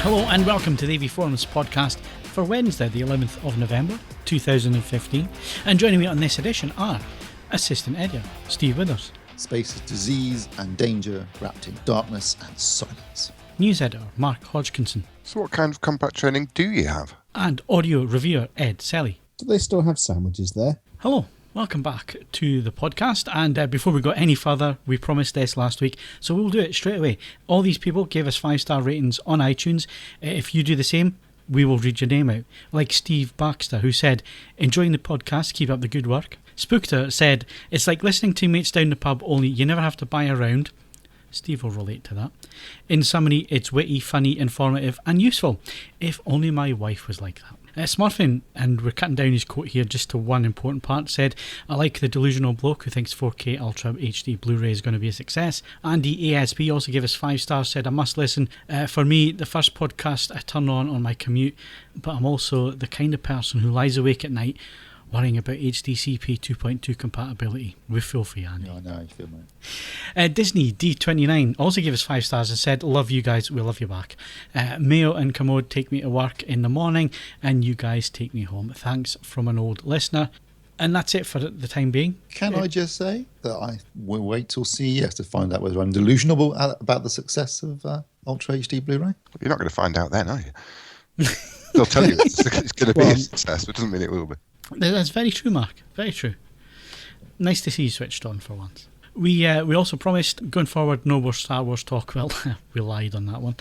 Hello and welcome to the AVForums podcast for Wednesday, the 11th of November 2015. And joining me on this edition are Assistant Editor Steve Withers, Space is disease and danger wrapped in darkness and silence, News Editor Mark Hodgkinson, So what kind of combat training do you have? and Audio Reviewer Ed Selly. Do they still have sandwiches there? Hello, welcome back to the podcast. And before we go any further, we promised this last week, so we'll do it straight away. All these people gave us 5-star ratings on iTunes. If you do the same, we will read your name out. Like Steve Baxter, who said, enjoying the podcast, keep up the good work. Spookter said, it's like listening to mates down the pub, only you never have to buy a round. Steve will relate to that. In summary, it's witty, funny, informative and useful. If only my wife was like that. Smurfing, and we're cutting down his quote here just to one important part, said, I like the delusional bloke who thinks 4K Ultra HD Blu-ray is going to be a success. Andy ASB also gave us 5 stars, said, I must listen. For me, the first podcast I turn on my commute, but I'm also the kind of person who lies awake at night worrying about HDCP 2.2 compatibility. We feel for you, Andy. I know, I feel mate. Disney D29 also gave us 5 stars and said, love you guys, we love you back. Mayo and Commode take me to work in the morning and you guys take me home. Thanks from an old listener. And that's it for the time being. Can I just say that I will wait till CES to find out whether I'm delusional about the success of Ultra HD Blu-ray? You're not going to find out then, are you? They'll tell you it's going to be a success, but it doesn't mean it will be. That's very true, Mark. Very true. Nice to see you switched on for once. We also promised going forward no more Star Wars talk. Well, we lied on that one.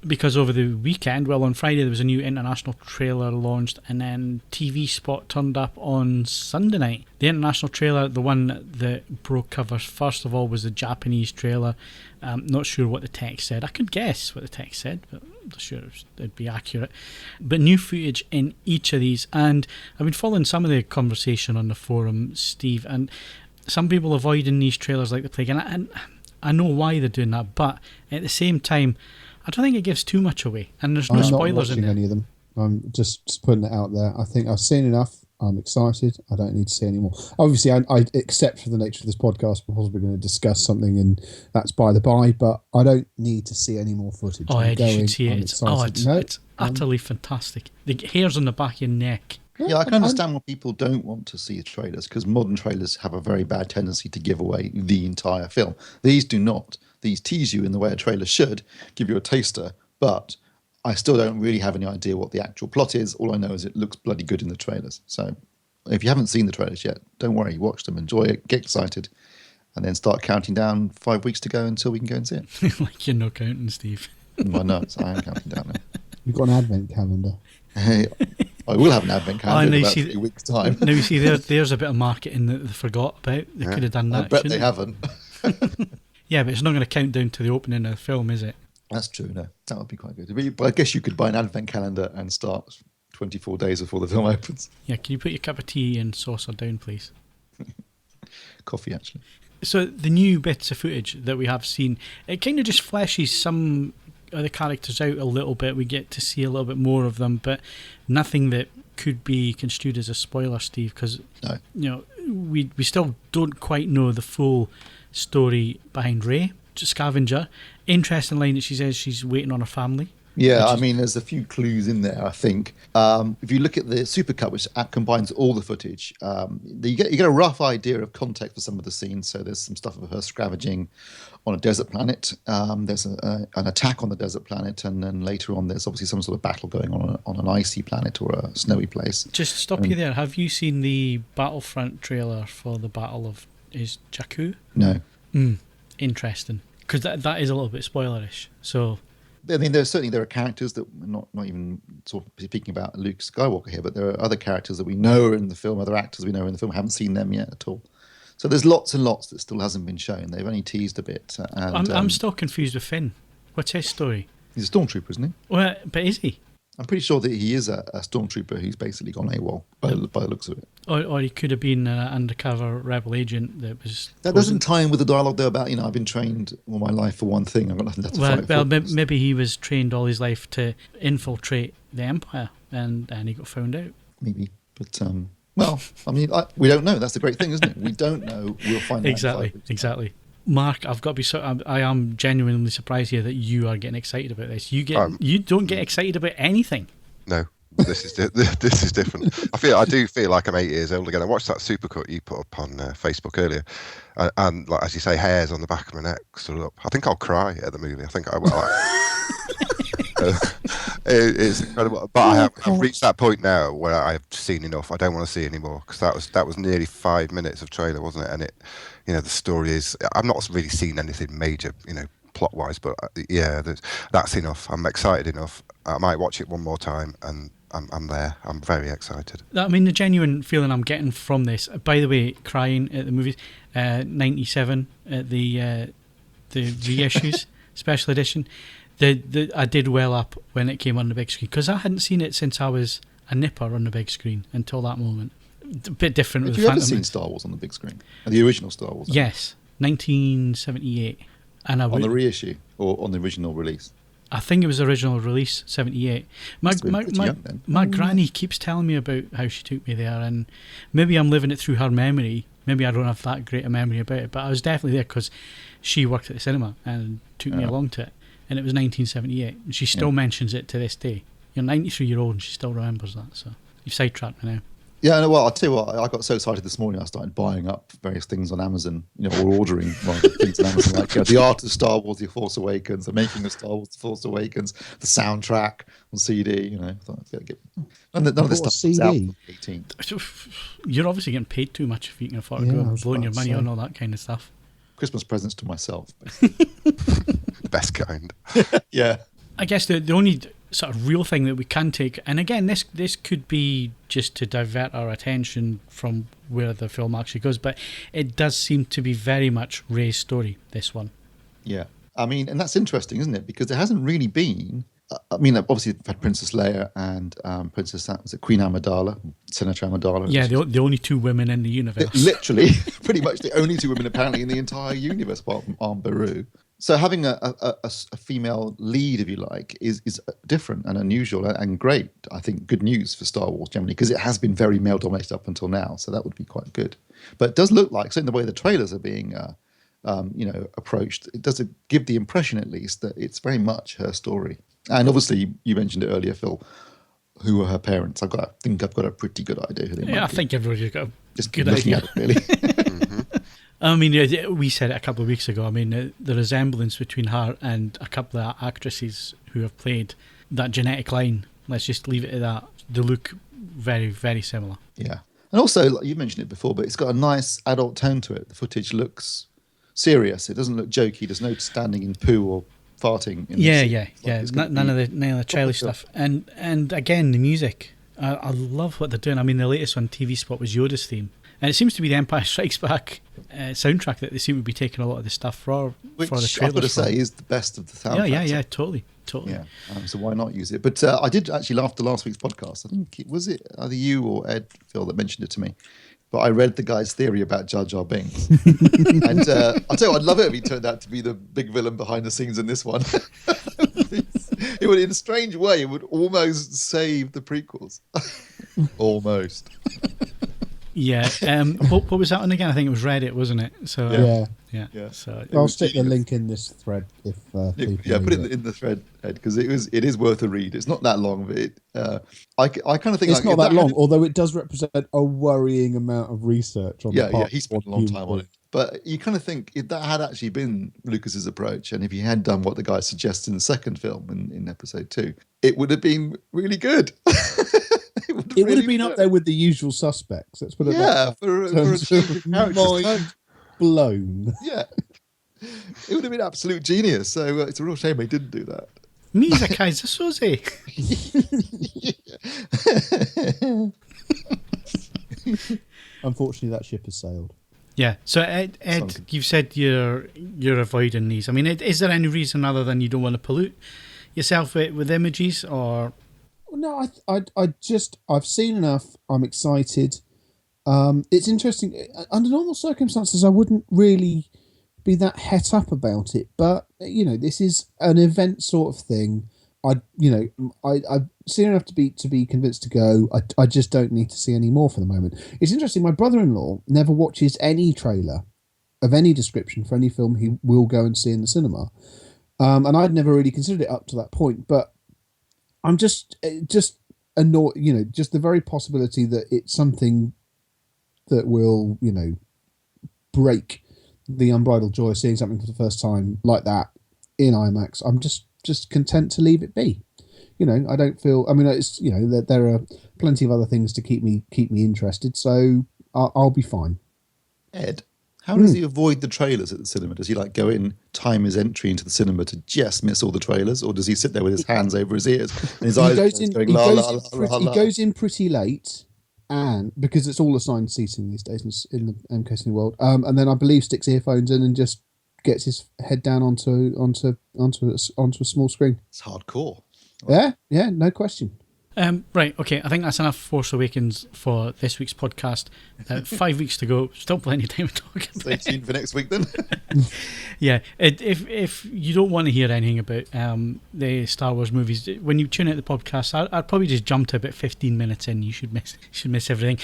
Because over the weekend, on Friday there was a new international trailer launched and then TV spot turned up on Sunday night. The international trailer, the one that broke covers first of all, was the Japanese trailer. Not sure what the text said. I could guess what the text said, but I'm not sure it'd be accurate. But new footage in each of these, and I've been following some of the conversation on the forum, Steve, and some people avoiding these trailers like the plague, and I know why they're doing that, but at the same time, I don't think it gives too much away, and there's no spoilers in it. I'm not watching any of them. I'm just putting it out there. I think I've seen enough. I'm excited. I don't need to see any more. Obviously, I except for the nature of this podcast, we're possibly going to discuss something, and that's by the by. But I don't need to see any more footage. Oh, Ed, you should see it. It's utterly fantastic. The hairs on the back of your neck. Yeah, I can understand why people don't want to see trailers, because modern trailers have a very bad tendency to give away the entire film. These do not. These tease you in the way a trailer should, give you a taster, but I still don't really have any idea what the actual plot is. All I know is it looks bloody good in the trailers. So if you haven't seen the trailers yet, don't worry, watch them, enjoy it, get excited, and then start counting down 5 weeks to go until we can go and see it. Like you're not counting, Steve. My nuts, I am counting down now. You've got an advent calendar. Hey, I will have an advent calendar in about a few weeks' time. Now you see, there's a bit of marketing that they forgot about. They could have done that. I bet they haven't. Yeah, but it's not going to count down to the opening of the film, is it? That's true, no. That would be quite good. But I guess you could buy an advent calendar and start 24 days before the film opens. Yeah, can you put your cup of tea and saucer down, please? Coffee, actually. So the new bits of footage that we have seen, it kind of just fleshes some of the characters out a little bit. We get to see a little bit more of them, but nothing that could be construed as a spoiler, Steve, because we still don't quite know the full story behind Rey, Scavenger. Interesting line that she says she's waiting on her family. Yeah, I mean, there's a few clues in there, I think. If you look at the supercut, which combines all the footage, you get a rough idea of context for some of the scenes. So there's some stuff of her scavenging on a desert planet. There's an attack on the desert planet, and then later on there's obviously some sort of battle going on an icy planet or a snowy place. Just stop you there. Have you seen the Battlefront trailer for the Battle of Jakku? No. Interesting. Because that is a little bit spoilerish. So, I mean, there are characters that we're not even sort of speaking about Luke Skywalker here, but there are other characters that we know are in the film, other actors we know are in the film, haven't seen them yet at all. So there's lots and lots that still hasn't been shown. They've only teased a bit. And, I'm still confused with Finn. What's his story? He's a stormtrooper, isn't he? Well, but is he? I'm pretty sure that he is a stormtrooper who's basically gone AWOL by the looks of it. Or he could have been an undercover rebel agent that was... That doesn't tie in with the dialogue though about, I've been trained all my life for one thing. I've got nothing left to fight for. Maybe he was trained all his life to infiltrate the Empire and he got found out. Maybe. But, we don't know. That's the great thing, isn't it? We don't know. We'll find out. Exactly. Mark, I've got to be I am genuinely surprised here that you are getting excited about this. You don't get excited about anything. No, this is this is different. I do feel like I'm 8 years old again. I watched that supercut you put up on Facebook earlier, and like as you say, hairs on the back of my neck stood up. I think I'll cry at the movie. I think I will. It's incredible, but I've reached that point now where I've seen enough. I don't want to see anymore, because that was nearly 5 minutes of trailer, wasn't it? And it, the story is. I've not really seen anything major, plot wise, but that's enough. I'm excited enough. I might watch it one more time, and I'm there. I'm very excited. I mean, the genuine feeling I'm getting from this. By the way, crying at the movies, 97 at the reissues special edition. I did well up when it came on the big screen, because I hadn't seen it since I was a nipper on the big screen until that moment. A bit different with the Phantom. Have you ever seen Star Wars on the big screen? The original Star Wars? Yes, 1978. And on the reissue or on the original release? I think it was original release, 78. My granny keeps telling me about how she took me there, and maybe I'm living it through her memory. Maybe I don't have that great a memory about it, but I was definitely there because she worked at the cinema and took me along to it. And it was 1978, and she still mentions it to this day. You're 93-year-old and she still remembers that, so you've sidetracked me now. Yeah, well, I'll tell you what, I got so excited this morning I started buying up various things on Amazon, or ordering things on Amazon, like The Art of Star Wars, The Force Awakens, The Making of Star Wars, The Force Awakens, the soundtrack on CD, I thought I'd get none of this stuff CD? out on 18. You're obviously getting paid too much if you can afford to go blowing your money on all that kind of stuff. Christmas presents to myself. The best kind. Yeah. I guess the only sort of real thing that we can take, and again, this could be just to divert our attention from where the film actually goes, but it does seem to be very much Rey's story, this one. Yeah. I mean, and that's interesting, isn't it? Because there hasn't really been... obviously, we've had Princess Leia and Queen Amidala, Senator Amidala. Yeah, the only two women in the universe. Literally, pretty much the only two women apparently in the entire universe, apart from Aunt Beru. So having a female lead, if you like, is different and unusual and great. I think good news for Star Wars generally, because it has been very male-dominated up until now, so that would be quite good. But it does look like, certainly the way the trailers are being approached, it does give the impression, at least, that it's very much her story. And obviously, you mentioned it earlier, Phil, who are her parents. I think I've got a pretty good idea who they might be. I think everybody's got a good looking idea. at it, really. Mm-hmm. I mean, we said it a couple of weeks ago. I mean, the resemblance between her and a couple of actresses who have played that genetic line, let's just leave it at that. They look very, very similar. Yeah. And also, like you mentioned it before, but it's got a nice adult tone to it. The footage looks serious. It doesn't look jokey. There's no standing in poo or farting. None of the childish stuff. And again, the music. I love what they're doing. I mean, the latest on TV spot was Yoda's theme. And it seems to be the Empire Strikes Back soundtrack that they seem to be taking a lot of the stuff for the trailers. I've got to say is the best of the soundtracks. Yeah, totally. Yeah, so why not use it? But I did actually after last week's podcast. I think was it either you or Ed, Phil, that mentioned it to me. But I read the guy's theory about Jar Jar Binks, and I'll tell you, I'd love it if he turned out to be the big villain behind the scenes in this one. It would, in a strange way, it would almost save the prequels. Almost. Yeah. What was that one again? I think it was Reddit, wasn't it? So yeah. So I'll stick the link in this thread if people put it in the thread, Ed, because it is worth a read. It's not that long, but I kind of think it's not that long, although it does represent a worrying amount of research on the part. Yeah, he spent a long time on it. But you kind of think if that had actually been Lucas's approach, and if he had done what the guy suggests in the second film in episode 2, it would have been really good. It would have been up there with the usual suspects. Let's put it that way. Mind blown. Yeah. It would have been absolute genius. So it's a real shame he didn't do that. Misa Kaiser Soze. Unfortunately, that ship has sailed. Yeah. So Ed, you've said you're avoiding these. I mean, is there any reason other than you don't want to pollute yourself with images, or? No, I've seen enough. I'm excited. It's interesting. Under normal circumstances, I wouldn't really be that het up about it, but this is an event sort of thing. I've seen enough to be convinced to go. I just don't need to see any more for the moment. It's interesting. My brother-in-law never watches any trailer of any description for any film he will go and see in the cinema. And I'd never really considered it up to that point, but I'm just annoyed, just the very possibility that it's something that will, break the unbridled joy of seeing something for the first time like that in IMAX. I'm just content to leave it be. I don't feel. I mean, it's there are plenty of other things to keep me interested, so I'll be fine. Ed, how does he avoid the trailers at the cinema? Does he go in, time his entry into the cinema to just miss all the trailers, or does he sit there with his hands over his ears and his eyes going la la la la? He goes in pretty late, and because it's all assigned seating these days in the MK Cineworld world, and then I believe sticks earphones in and just gets his head down onto a small screen. It's hardcore. Yeah, no question. Right, okay, I think that's enough Force Awakens for this week's podcast. 5 weeks to go, still plenty of time to talk about. Stay tuned for next week then. Yeah, if you don't want to hear anything about the Star Wars movies, when you tune out the podcast, I'd probably just jump to about 15 minutes in. You should miss everything.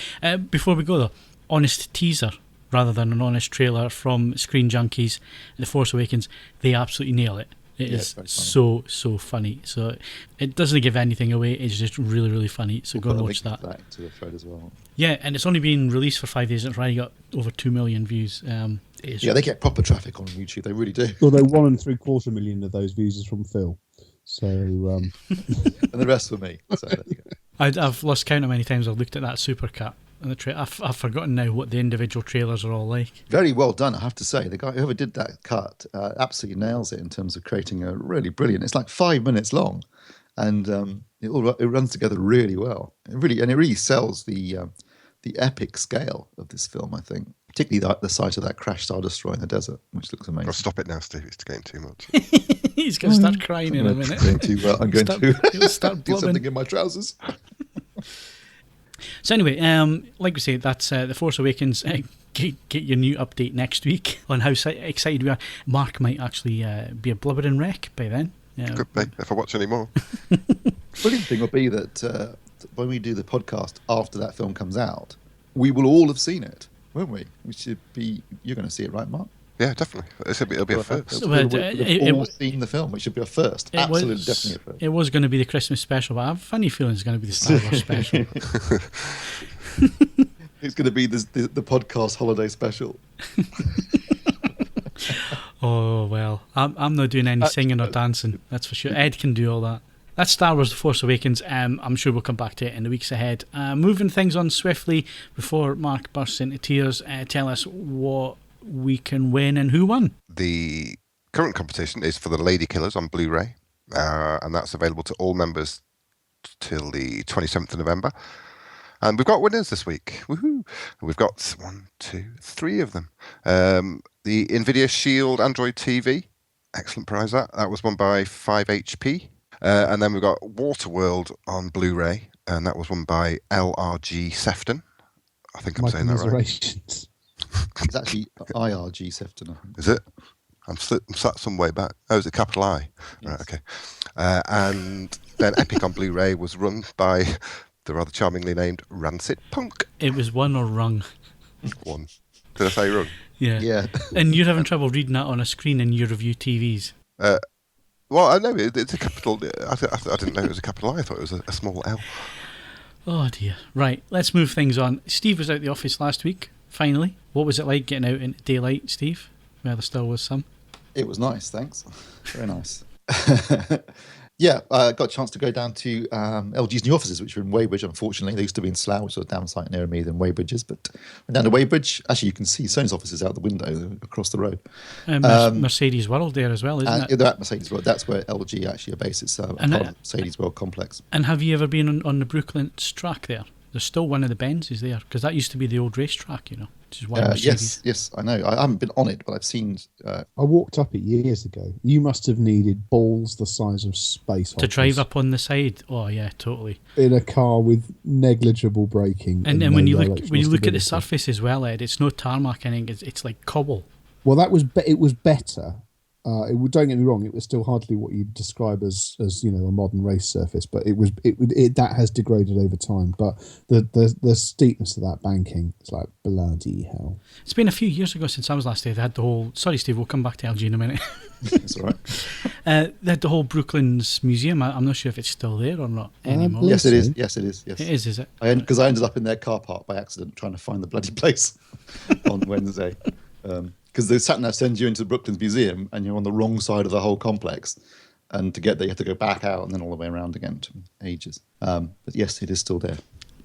Before we go though, honest teaser rather than an honest trailer from Screen Junkies, The Force Awakens, they absolutely nail it. It is so funny. So it doesn't give anything away. It's just really, really funny. So go and watch that. Back to the thread as well. Yeah, and it's only been released for 5 days. It's already got over 2 million views. They get proper traffic on YouTube. They really do. Although 1.75 million of those views is from Phil. So and the rest for me. So there you go. I've lost count how many times I've looked at that supercut. And I've forgotten now what the individual trailers are all like. Very well done, I have to say. The guy whoever did that cut absolutely nails it in terms of creating a really brilliant. It's 5 minutes long, and it runs together really well. It really sells the epic scale of this film. I think, particularly the sight of that crash Star Destroyer in the desert, which looks amazing. I'll stop it now, Steve. It's getting too much. He's going to start crying in a minute. I'm going to start do something in my trousers. So anyway, like we say, that's The Force Awakens. Get your new update next week on how excited we are. Mark might actually be a blubbering wreck by then. Could be, if I watch any more. Brilliant thing will be that when we do the podcast after that film comes out, we will all have seen it, won't we? You're going to see it, right, Mark? Yeah, definitely. It'll be a first. We've all seen the film. It should be a first. Absolutely, definitely a first. It was going to be the Christmas special, but I have a funny feeling it's going to be the Star Wars special. It's going to be the podcast holiday special. Oh, well, I'm not doing any singing or dancing, that's for sure. Ed can do all that. That's Star Wars The Force Awakens. I'm sure we'll come back to it in the weeks ahead. Moving things on swiftly before Mark bursts into tears, tell us what we can win and who won. The current competition is for The Lady Killers on Blu-ray, and that's available to all members till the 27th of November. And we've got winners this week. Woohoo! We've got 3 of them. The NVIDIA Shield Android TV, excellent prize that was won by 5HP. And then we've got Waterworld on Blu-ray, and that was won by LRG Sefton. I think I'm saying that right. It's actually IRG Sefton. Is it? I'm sat some way back. Oh, is it capital I? Yes. Right, okay. And then Epic on Blu-ray was run by the rather charmingly named Rancid Punk. It was one or rung. One. Did I say rung? Yeah. And you're having trouble reading that on a screen in your review TVs. Well, I know it's a capital. I didn't know it was a capital I. I thought it was a small L. Oh dear. Right, let's move things on. Steve was out the office last week. Finally, what was it like getting out into daylight, Steve? Where there still was some. It was nice, thanks. Very nice. Yeah, I got a chance to go down to LG's new offices, which are in Weybridge, unfortunately. They used to be in Slough, which was a down site nearer me than Weybridge is. But we're down to Weybridge. Actually, you can see Sony's offices out the window across the road. Mercedes World there as well, isn't it? They're at Mercedes World. That's where LG actually are based. It's part of the Mercedes World complex. And have you ever been on the Brooklands track there? There's still one of the Benzes there, because that used to be the old racetrack, which is why Mercedes. Yes, I know. I haven't been on it, but I've seen. I walked up it years ago. You must have needed balls the size of space to drive up on the side. Oh yeah, totally. In a car with negligible braking. And when you look at the surface as well, Ed, it's no tarmac. I think it's like cobble. Well, it was better. don't get me wrong, it was still hardly what you'd describe as a modern race surface, but that has degraded over time. But the steepness of that banking, it's like bloody hell. It's been a few years ago since I was last there. They had the whole. Sorry, Steve. We'll come back to LG in a minute. That's all right. They had the whole Brooklands Museum. I'm not sure if it's still there or not anymore. Yes, it is. Yes, it is. Yes, it is it? Because I ended up in their car park by accident trying to find the bloody place on Wednesday. Because the sat nav sends you into the Brooklands Museum and you're on the wrong side of the whole complex. And to get there, you have to go back out and then all the way around again to ages. But yes, it is still there.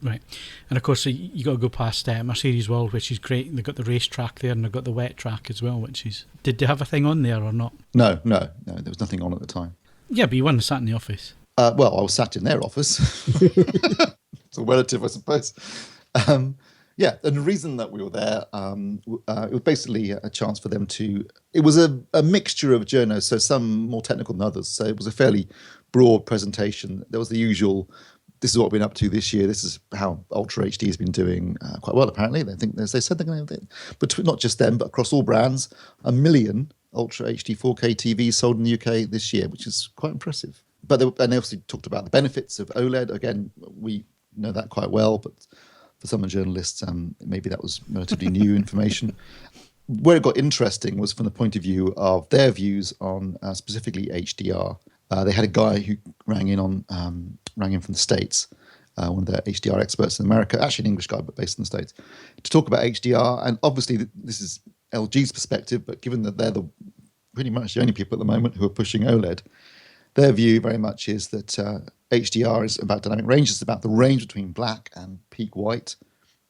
Right. And of course, you got to go past Mercedes World, which is great. They've got the race track there and they've got the wet track as well, which is... Did they have a thing on there or not? No. There was nothing on at the time. Yeah, but you weren't sat in the office. Well, I was sat in their office. It's a relative, I suppose. Yeah, and the reason that we were there, it was basically a chance for them to... It was a mixture of journos, so some more technical than others. So it was a fairly broad presentation. There was the usual, this is what we've been up to this year. This is how Ultra HD has been doing quite well, apparently. They said they're going to... But not just them, but across all brands, 1 million Ultra HD 4K TVs sold in the UK this year, which is quite impressive. But they obviously talked about the benefits of OLED. Again, we know that quite well, but... For some journalists, maybe that was relatively new information. Where it got interesting was from the point of view of their views on specifically HDR. They had a guy who rang in from the States, one of their HDR experts in America, actually an English guy, but based in the States, to talk about HDR. And obviously, this is LG's perspective, but given that they're pretty much the only people at the moment who are pushing OLED, their view very much is that HDR is about dynamic range. It's about the range between black and peak white.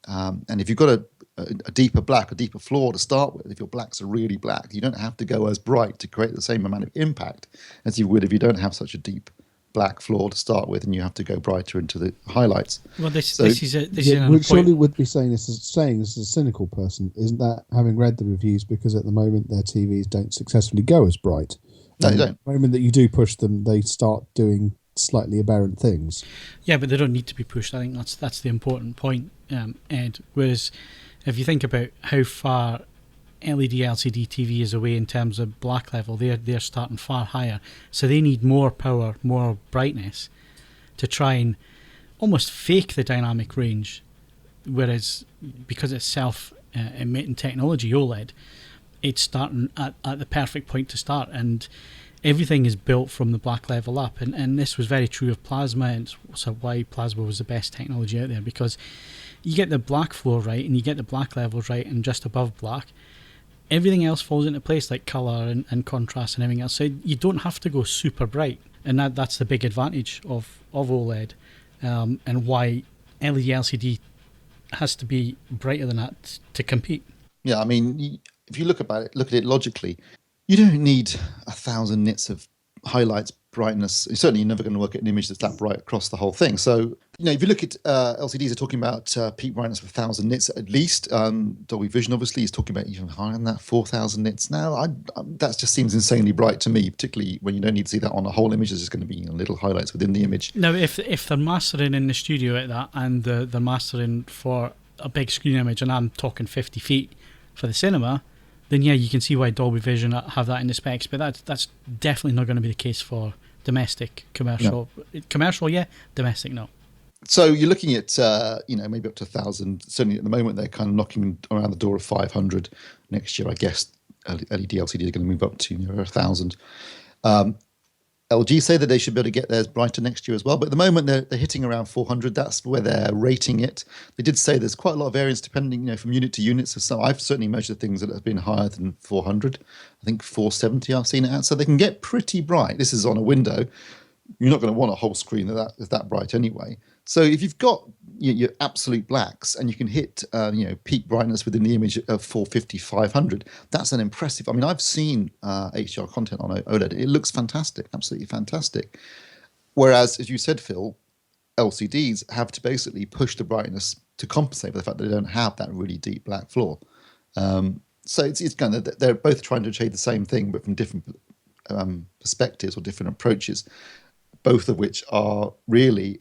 And if you've got a deeper black, a deeper floor to start with, if your blacks are really black, you don't have to go as bright to create the same amount of impact as you would if you don't have such a deep black floor to start with, and you have to go brighter into the highlights. Well, this surely would be saying this as a cynical person. Isn't that having read the reviews? Because at the moment their TVs don't successfully go as bright. No, they don't. The moment that you do push them, they start doing slightly aberrant things. Yeah, but they don't need to be pushed. I think that's the important point, Ed. Whereas if you think about how far LED LCD TV is away in terms of black level, they're starting far higher. So they need more power, more brightness to try and almost fake the dynamic range. Whereas because it's self-emitting technology, OLED, it's starting at the perfect point to start, and everything is built from the black level up, and this was very true of plasma, and so why plasma was the best technology out there, because you get the black floor right and you get the black levels right and just above black, everything else falls into place, like colour and contrast and everything else. So you don't have to go super bright, and that's the big advantage of OLED, and why LED LCD has to be brighter than that to compete. Yeah, I mean, if you look at it logically, you don't need 1,000 nits of highlights, brightness. Certainly, you're never going to work at an image that's that bright across the whole thing. So, if you look at LCDs, are talking about peak brightness of 1,000 nits at least. Dolby Vision, obviously, is talking about even higher than that, 4,000 nits. Now, that just seems insanely bright to me, particularly when you don't need to see that on a whole image. There's just going to be little highlights within the image. Now, if they're mastering in the studio at that, and they're mastering for a big screen image, and I'm talking 50 feet for the cinema, then yeah, you can see why Dolby Vision have that in the specs, but that's definitely not going to be the case for domestic commercial. No. Commercial, yeah. Domestic, no. So you're looking at maybe up to 1,000. Certainly at the moment they're kind of knocking around the door of 500. Next year, I guess LED LCD are going to move up to 1,000. LG say that they should be able to get theirs brighter next year as well, but at the moment they're hitting around 400. That's where they're rating it. They did say there's quite a lot of variance depending, from unit to unit. So some, I've certainly measured things that have been higher than 400. I think 470 I've seen it at. So they can get pretty bright. This is on a window. You're not going to want a whole screen that's that bright anyway. So if you've got your absolute blacks and you can hit peak brightness within the image of 450, 500, that's an impressive. I mean, I've seen HDR content on OLED. It looks fantastic, absolutely fantastic. Whereas, as you said, Phil, LCDs have to basically push the brightness to compensate for the fact that they don't have that really deep black floor. So it's kind of, they're both trying to achieve the same thing, but from different perspectives or different approaches, both of which are really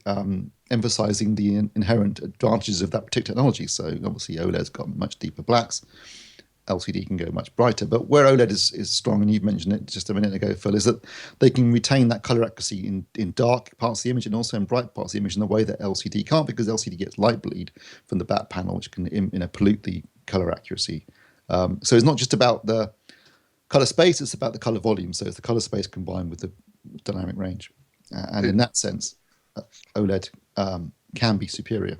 emphasizing the inherent advantages of that particular technology. So obviously OLED's got much deeper blacks. LCD can go much brighter. But where OLED is strong, and you've mentioned it just a minute ago, Phil, is that they can retain that color accuracy in dark parts of the image and also in bright parts of the image in a way that LCD can't, because LCD gets light bleed from the back panel, which can pollute the color accuracy. So it's not just about the color space, it's about the color volume. So it's the color space combined with the dynamic range. And in that sense, OLED can be superior.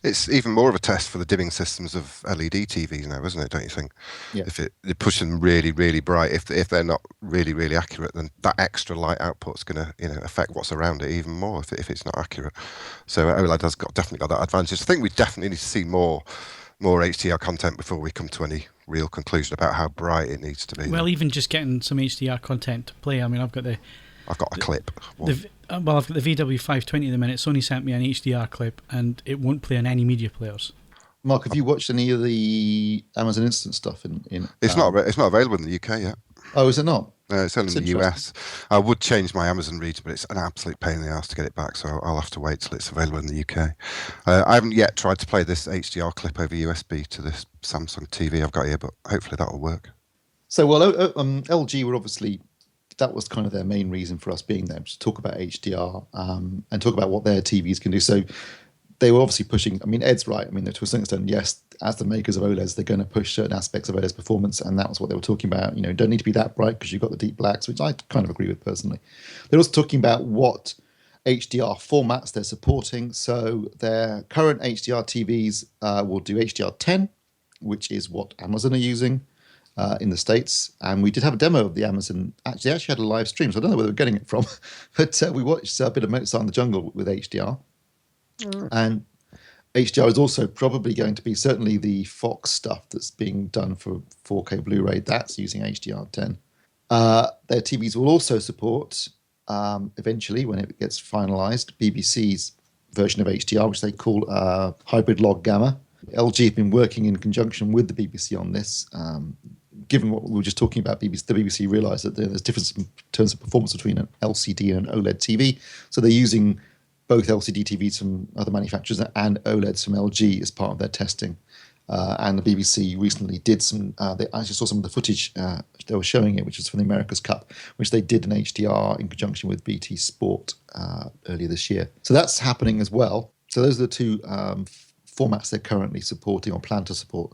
It's even more of a test for the dimming systems of LED TVs now, isn't it? Don't you think? Yeah. If they push them really, really bright, if they're not really, really accurate, then that extra light output's going to affect what's around it even more if it's not accurate. So OLED has definitely got that advantage. I think we definitely need to see more HDR content before we come to any real conclusion about how bright it needs to be. Well, even just getting some HDR content to play. I mean, I've got a clip. I've got the VW520 at the minute. Sony sent me an HDR clip, and it won't play on any media players. Mark, have you watched any of the Amazon Instant stuff? It's not available in the UK yet. Oh, is it not? No, it's only in the US. I would change my Amazon reader, but it's an absolute pain in the ass to get it back, so I'll have to wait till it's available in the UK. I haven't yet tried to play this HDR clip over USB to this Samsung TV I've got here, but hopefully that will work. So, LG were obviously, that was kind of their main reason for us being there, to talk about HDR and talk about what their TVs can do. So they were obviously pushing, I mean, Ed's right. I mean, to a certain extent, yes, as the makers of OLEDs, they're going to push certain aspects of OLED's performance, and that was what they were talking about. Don't need to be that bright because you've got the deep blacks, which I kind of agree with personally. They're also talking about what HDR formats they're supporting. So their current HDR TVs will do HDR10, which is what Amazon are using in the States. And we did have a demo of the Amazon. Actually, they actually had a live stream, so I don't know where they were getting it from. But we watched a bit of Mozart in the Jungle with HDR. And HDR is also probably going to be certainly the Fox stuff that's being done for 4K Blu-ray. That's using HDR10. Their TVs will also support, eventually, when it gets finalized, BBC's version of HDR, which they call hybrid log gamma. LG have been working in conjunction with the BBC on this. Given what we were just talking about, the BBC realised that there's difference in terms of performance between an LCD and an OLED TV. So they're using both LCD TVs from other manufacturers and OLEDs from LG as part of their testing. And the BBC recently did some, I actually saw some of the footage they were showing it, which was from the America's Cup, which they did in HDR in conjunction with BT Sport earlier this year. So that's happening as well. So those are the two formats they're currently supporting or plan to support.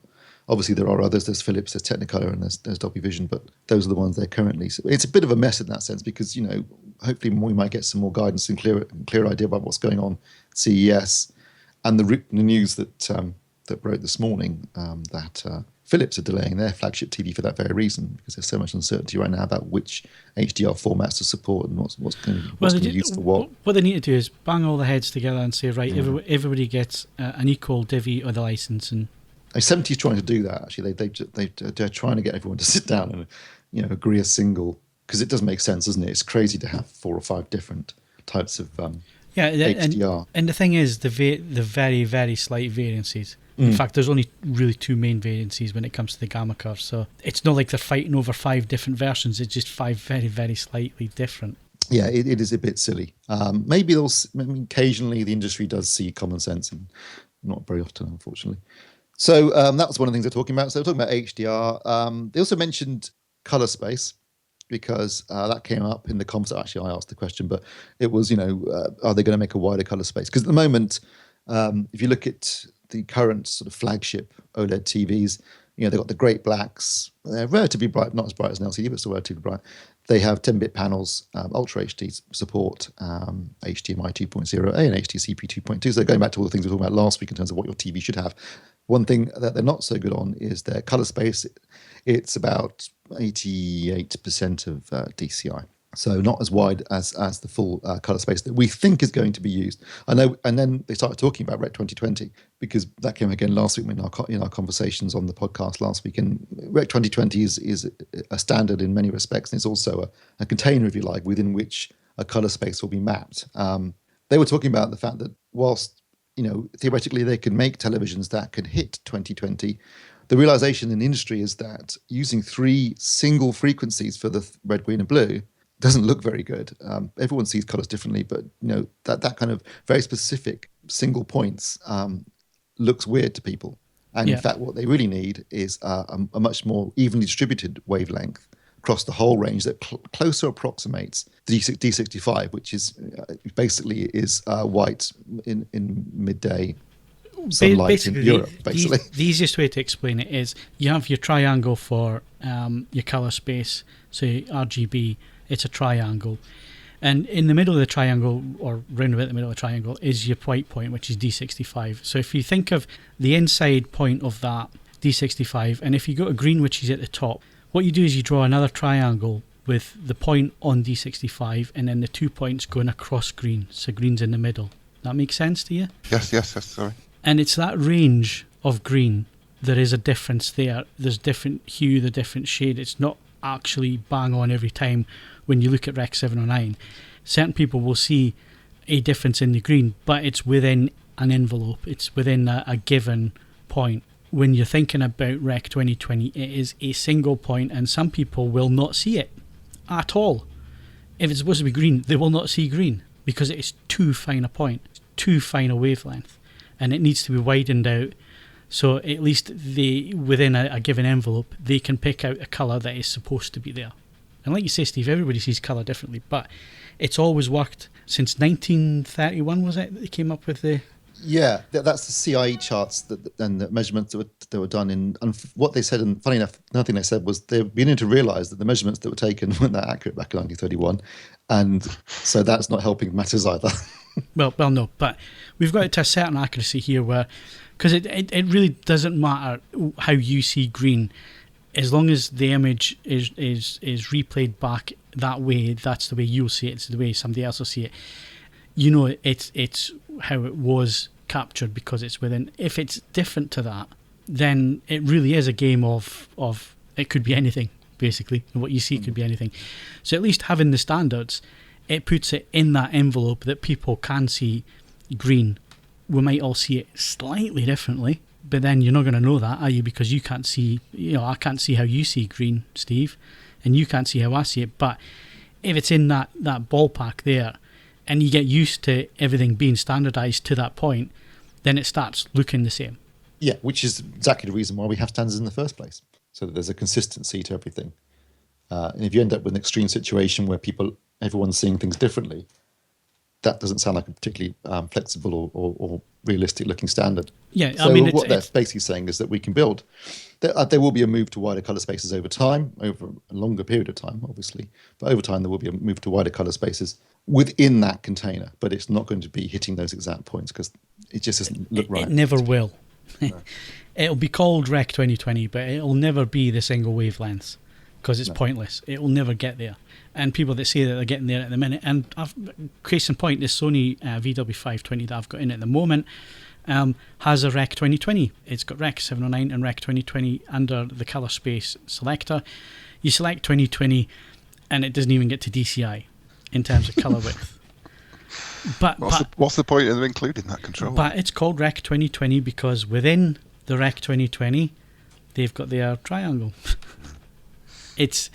Obviously, there are others. There's Philips, there's Technicolor, and there's Dolby Vision, but those are the ones they're currently. It's a bit of a mess in that sense because, hopefully we might get some more guidance and clear idea about what's going on at CES. And the news that broke this morning that Philips are delaying their flagship TV for that very reason, because there's so much uncertainty right now about which HDR formats to support and what's going to be used for what. What they need to do is bang all the heads together and say, right, everybody gets an equal divvy of the license. And 70's trying to do that, actually. They're trying to get everyone to sit down and agree a single, because it doesn't make sense, doesn't it? It's crazy to have 4 or 5 different types of HDR. And the thing is, the very, very slight variances. In fact, there's only really 2 main variances when it comes to the gamma curve. So it's not like they're fighting over 5 different versions. It's just 5 very, very slightly different. Yeah, it is a bit silly. Maybe occasionally the industry does see common sense, and not very often, unfortunately. So that was one of the things they're talking about. So they're talking about HDR. They also mentioned color space, because that came up in the conversation. Actually, I asked the question, but it was, are they going to make a wider color space? Because at the moment, if you look at the current sort of flagship OLED TVs, they've got the great blacks. They're relatively bright, not as bright as an LCD, but still relatively bright. They have 10-bit panels, Ultra HD support, HDMI 2.0A and HDCP 2.2. So going back to all the things we were talking about last week in terms of what your TV should have, one thing that they're not so good on is their color space. It's about 88% of DCI. So not as wide as the full color space that we think is going to be used. I know, and then they started talking about Rec 2020, because that came again last week in our conversations on the podcast last week. And Rec 2020 is a standard in many respects, and it's also a container, if you like, within which a color space will be mapped. They were talking about the fact that whilst theoretically they can make televisions that can hit 2020, the realization in the industry is that using 3 single frequencies for the red, green, and blue doesn't look very good. Everyone sees colors differently, but that kind of very specific single points looks weird to people. And in fact, what they really need is a much more evenly distributed wavelength across the whole range that closer approximates the D65, which is basically is white in midday sunlight basically, in Europe. Basically, the easiest way to explain it is you have your triangle for your color space, so RGB. It's a triangle, and in the middle of the triangle, or round about the middle of the triangle, is your white point, which is D65. So if you think of the inside point of that D65, and if you go to green, which is at the top, what you do is you draw another triangle with the point on D65 and then the 2 points going across green. So green's in the middle. That makes sense to you? Yes, sorry. And it's that range of green. There is a difference there. There's different hue, the different shade. It's not actually bang on every time when you look at Rec 709. Certain people will see a difference in the green, but it's within an envelope. It's within a given point. When you're thinking about Rec 2020, it is a single point, and some people will not see it at all. If it's supposed to be green, they will not see green because it is too fine a point, too fine a wavelength, and it needs to be widened out. So at least within a given envelope, they can pick out a colour that is supposed to be there. And like you say, Steve, everybody sees colour differently, but it's always worked since 1931, was it, that they came up with the... Yeah, that's the CIE charts and the measurements that were done in. And what they said, and funny enough, another thing they said was they're beginning to realise that the measurements that were taken weren't that accurate back in 1931, and so that's not helping matters either. Well, no, but we've got it to a certain accuracy here, where because it really doesn't matter how you see green, as long as the image is replayed back that way. That's the way you'll see it. It's the way somebody else will see it. You know, it's how it was captured because it's within. If it's different to that, then it really is a game of it could be anything, basically. What you see could be anything. So at least having the standards, it puts it in that envelope that people can see green. We might all see it slightly differently, but then you're not going to know that, are you? Because you can't see, I can't see how you see green, Steve, and you can't see how I see it. But if it's in that ballpark there, and you get used to everything being standardised to that point, then it starts looking the same. Yeah, which is exactly the reason why we have standards in the first place, so that there's a consistency to everything. And if you end up with an extreme situation where everyone's seeing things differently, that doesn't sound like a particularly flexible or realistic looking standard. Yeah, so I mean, what they're basically saying is that we can build. There will be a move to wider colour spaces over time, over a longer period of time, obviously. But over time, there will be a move to wider colour spaces within that container. But it's not going to be hitting those exact points because it just doesn't look right. It never will. No. It'll be called Rec 2020, but it'll never be the single wavelengths because it's pointless. It will never get there. And people that say that they're getting there at the minute, and case in point, this Sony VW520 that I've got in at the moment has a Rec 2020. It's got Rec 709 and Rec 2020 under the colour space selector. You select 2020 and it doesn't even get to DCI in terms of colour width. But what's the point of them including that control? But it's called Rec 2020 because within the Rec 2020 they've got their triangle. It's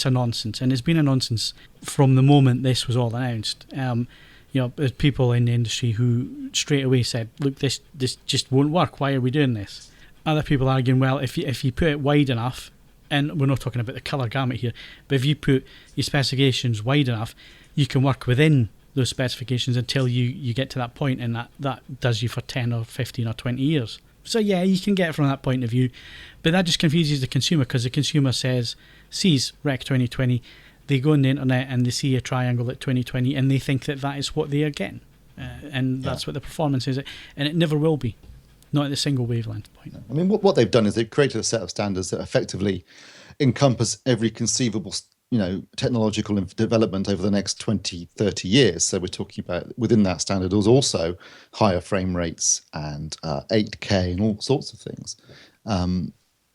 a nonsense, and it's been a nonsense from the moment this was all announced. There's people in the industry who straight away said, look, this just won't work, why are we doing this? Other people arguing, well, if you put it wide enough, and we're not talking about the colour gamut here, but if you put your specifications wide enough, you can work within those specifications until you get to that point, and that does you for 10 or 15 or 20 years. So yeah, you can get it from that point of view, but that just confuses the consumer because the consumer sees Rec 2020, they go on the internet and they see a triangle at 2020 and they think that is what they are getting, and that's what the performance is, and it never will be, not at the single wavelength point. I mean, what they've done is they've created a set of standards that effectively encompass every conceivable technological development over the next 20, 30 years. So we're talking about within that standard, there's also higher frame rates and 8K and all sorts of things.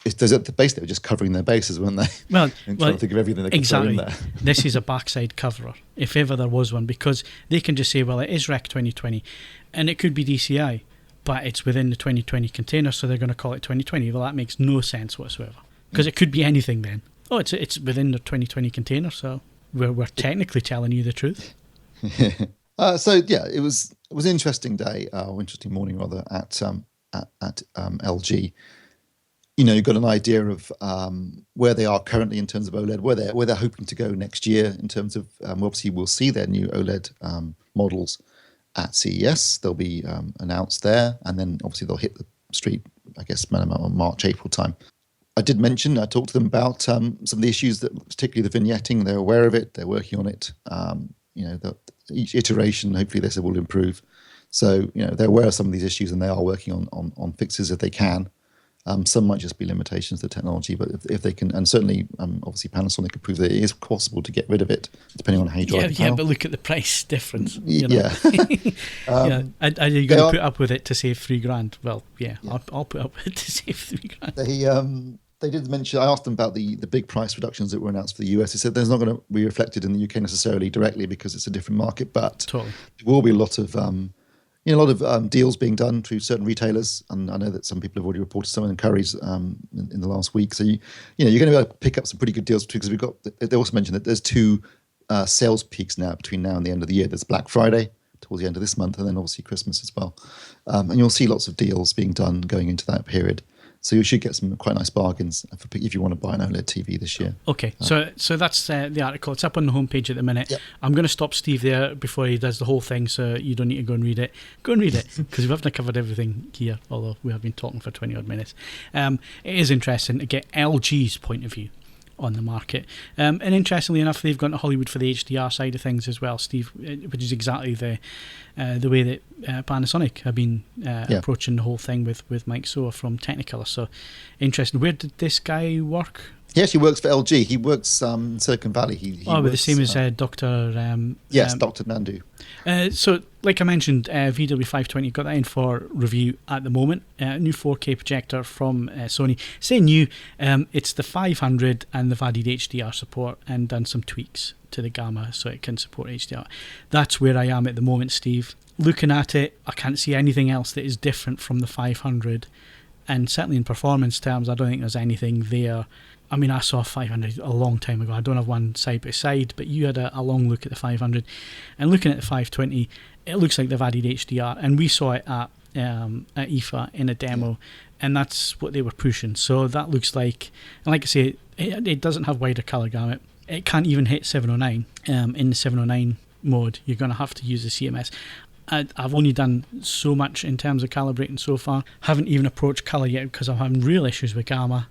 Basically, they're just covering their bases, weren't they? Well, and trying to think of everything they can throw in there. This is a backside coverer, if ever there was one, because they can just say, well, it is Rec 2020, and it could be DCI, but it's within the 2020 container, so they're going to call it 2020. Well, that makes no sense whatsoever, because it could be anything then. Oh, it's within the 2020 container, so we're technically telling you the truth. So yeah, it was an interesting day, or interesting morning rather, at LG, you've got an idea of where they are currently in terms of OLED, where they're hoping to go next year in terms of obviously we'll see their new OLED models at CES. They'll be announced there, and then obviously they'll hit the street, I guess, March, April time. I talked to them about some of the issues, that particularly the vignetting. They're aware of it. They're working on it. Each iteration, hopefully, they said will improve. So, they're aware of some of these issues, and they are working on fixes if they can. Some might just be limitations to the technology, but if they can, and certainly, obviously, Panasonic can prove that it is possible to get rid of it, depending on how you drive the panel. But look at the price difference. Yeah. Are you going to put up with it to save $3,000? Well, yeah. I'll put up with it to save $3,000. They did mention, I asked them about the big price reductions that were announced for the US. They said there's not going to be reflected in the UK necessarily directly because it's a different market, but totally. There will be a lot of deals being done through certain retailers, and I know that some people have already reported some in Curry's in the last week. So you're going to be able to pick up some pretty good deals because they also mentioned that there's two sales peaks now between now and the end of the year. There's Black Friday towards the end of this month, and then obviously Christmas as well. And you'll see lots of deals being done going into that period. So you should get some quite nice bargains if you want to buy an OLED TV this year. Okay, so that's the article. It's up on the homepage at the minute. Yep. I'm going to stop Steve there before he does the whole thing, so you don't need to go and read it. Go and read it, because we haven't covered everything here, although we have been talking for 20-odd minutes. It is interesting to get LG's point of view on the market. And interestingly enough, they've gone to Hollywood for the HDR side of things as well, Steve, which is exactly the way that Panasonic have been approaching the whole thing with Mike Soa from Technicolor. So interesting. Where did this guy work? He actually works for LG. He works in Silicon Valley. He works, the same as Dr. Yes, Dr. Nandu. So, like I mentioned, VW520 got that in for review at the moment. New 4K projector from Sony. Say new, it's the 500, and they've added HDR support and done some tweaks to the Gamma so it can support HDR. That's where I am at the moment, Steve. Looking at it, I can't see anything else that is different from the 500. And certainly in performance terms, I don't think there's anything there. I mean, I saw a 500 a long time ago. I don't have one side by side, but you had a long look at the 500. And looking at the 520, it looks like they've added HDR. And we saw it at IFA in a demo, and that's what they were pushing. So that looks like, and like I say, it doesn't have wider colour gamut. It can't even hit 709. In the 709 mode, you're going to have to use the CMS. I've only done so much in terms of calibrating so far. Haven't even approached colour yet because I'm having real issues with Gamma.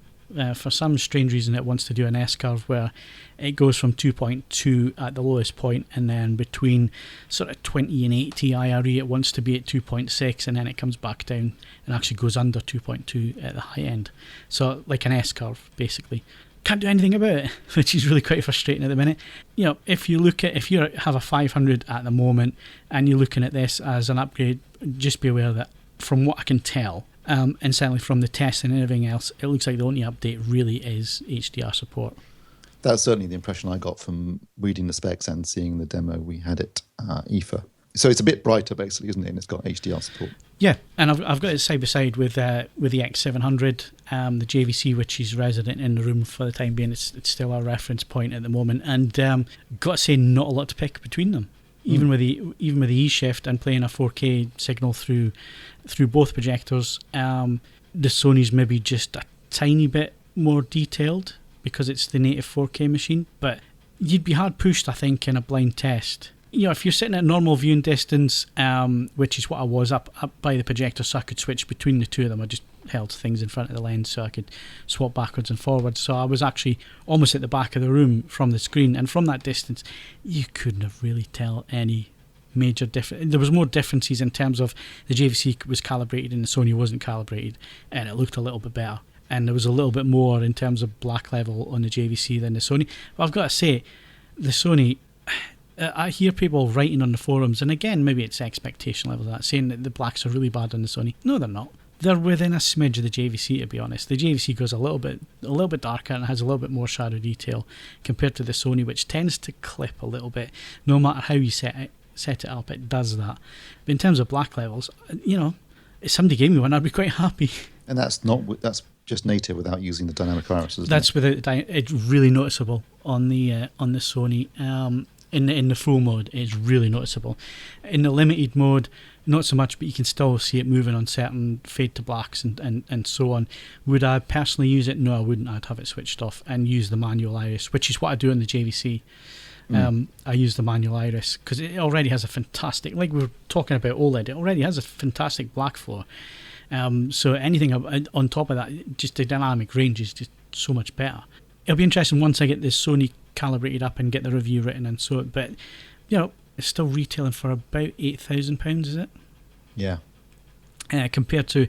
For some strange reason, it wants to do an S-curve where it goes from 2.2 at the lowest point, and then between sort of 20 and 80 IRE, it wants to be at 2.6, and then it comes back down and actually goes under 2.2 at the high end. So like an S-curve, basically. Can't do anything about it, which is really quite frustrating at the minute. If you have a 500 at the moment and you're looking at this as an upgrade, just be aware that from what I can tell, and certainly from the tests and everything else, it looks like the only update really is HDR support. That's certainly the impression I got from reading the specs and seeing the demo we had at IFA. So it's a bit brighter, basically, isn't it? And it's got HDR support. Yeah, and I've got it side by side with the X700, the JVC, which is resident in the room for the time being. It's still our reference point at the moment, and got to say, not a lot to pick between them. Even with the E-Shift and playing a 4K signal through both projectors, the Sony's maybe just a tiny bit more detailed because it's the native 4K machine. But you'd be hard pushed, I think, in a blind test. If you're sitting at normal viewing distance, which is what I was up by the projector, so I could switch between the two of them. I just held things in front of the lens so I could swap backwards and forwards. So I was actually almost at the back of the room from the screen, and from that distance, you couldn't have really tell any major difference. There was more differences in terms of the JVC was calibrated and the Sony wasn't calibrated, and it looked a little bit better. And there was a little bit more in terms of black level on the JVC than the Sony. But I've got to say, the Sony, I hear people writing on the forums, and again, maybe it's expectation level of that, saying that the blacks are really bad on the Sony. No, they're not. They're within a smidge of the JVC, to be honest. The JVC goes a little bit darker and has a little bit more shadow detail compared to the Sony, which tends to clip a little bit. No matter how you set it up, it does that. But in terms of black levels, if somebody gave me one, I'd be quite happy. And that's just native without using the dynamic irises. That's without it's really noticeable on the Sony. In the full mode, it's really noticeable. In the limited mode, not so much, but you can still see it moving on certain fade to blacks and so on. Would I personally use it? No, I wouldn't. I'd have it switched off and use the manual iris, which is what I do in the JVC. I use the manual iris because it already has a fantastic, like we were talking about OLED, it already has a fantastic black floor. So anything on top of that, just the dynamic range is just so much better. It'll be interesting once I get this Sony calibrated up and get the review written and so, but it's still retailing for about £8,000, is it? Yeah. Compared to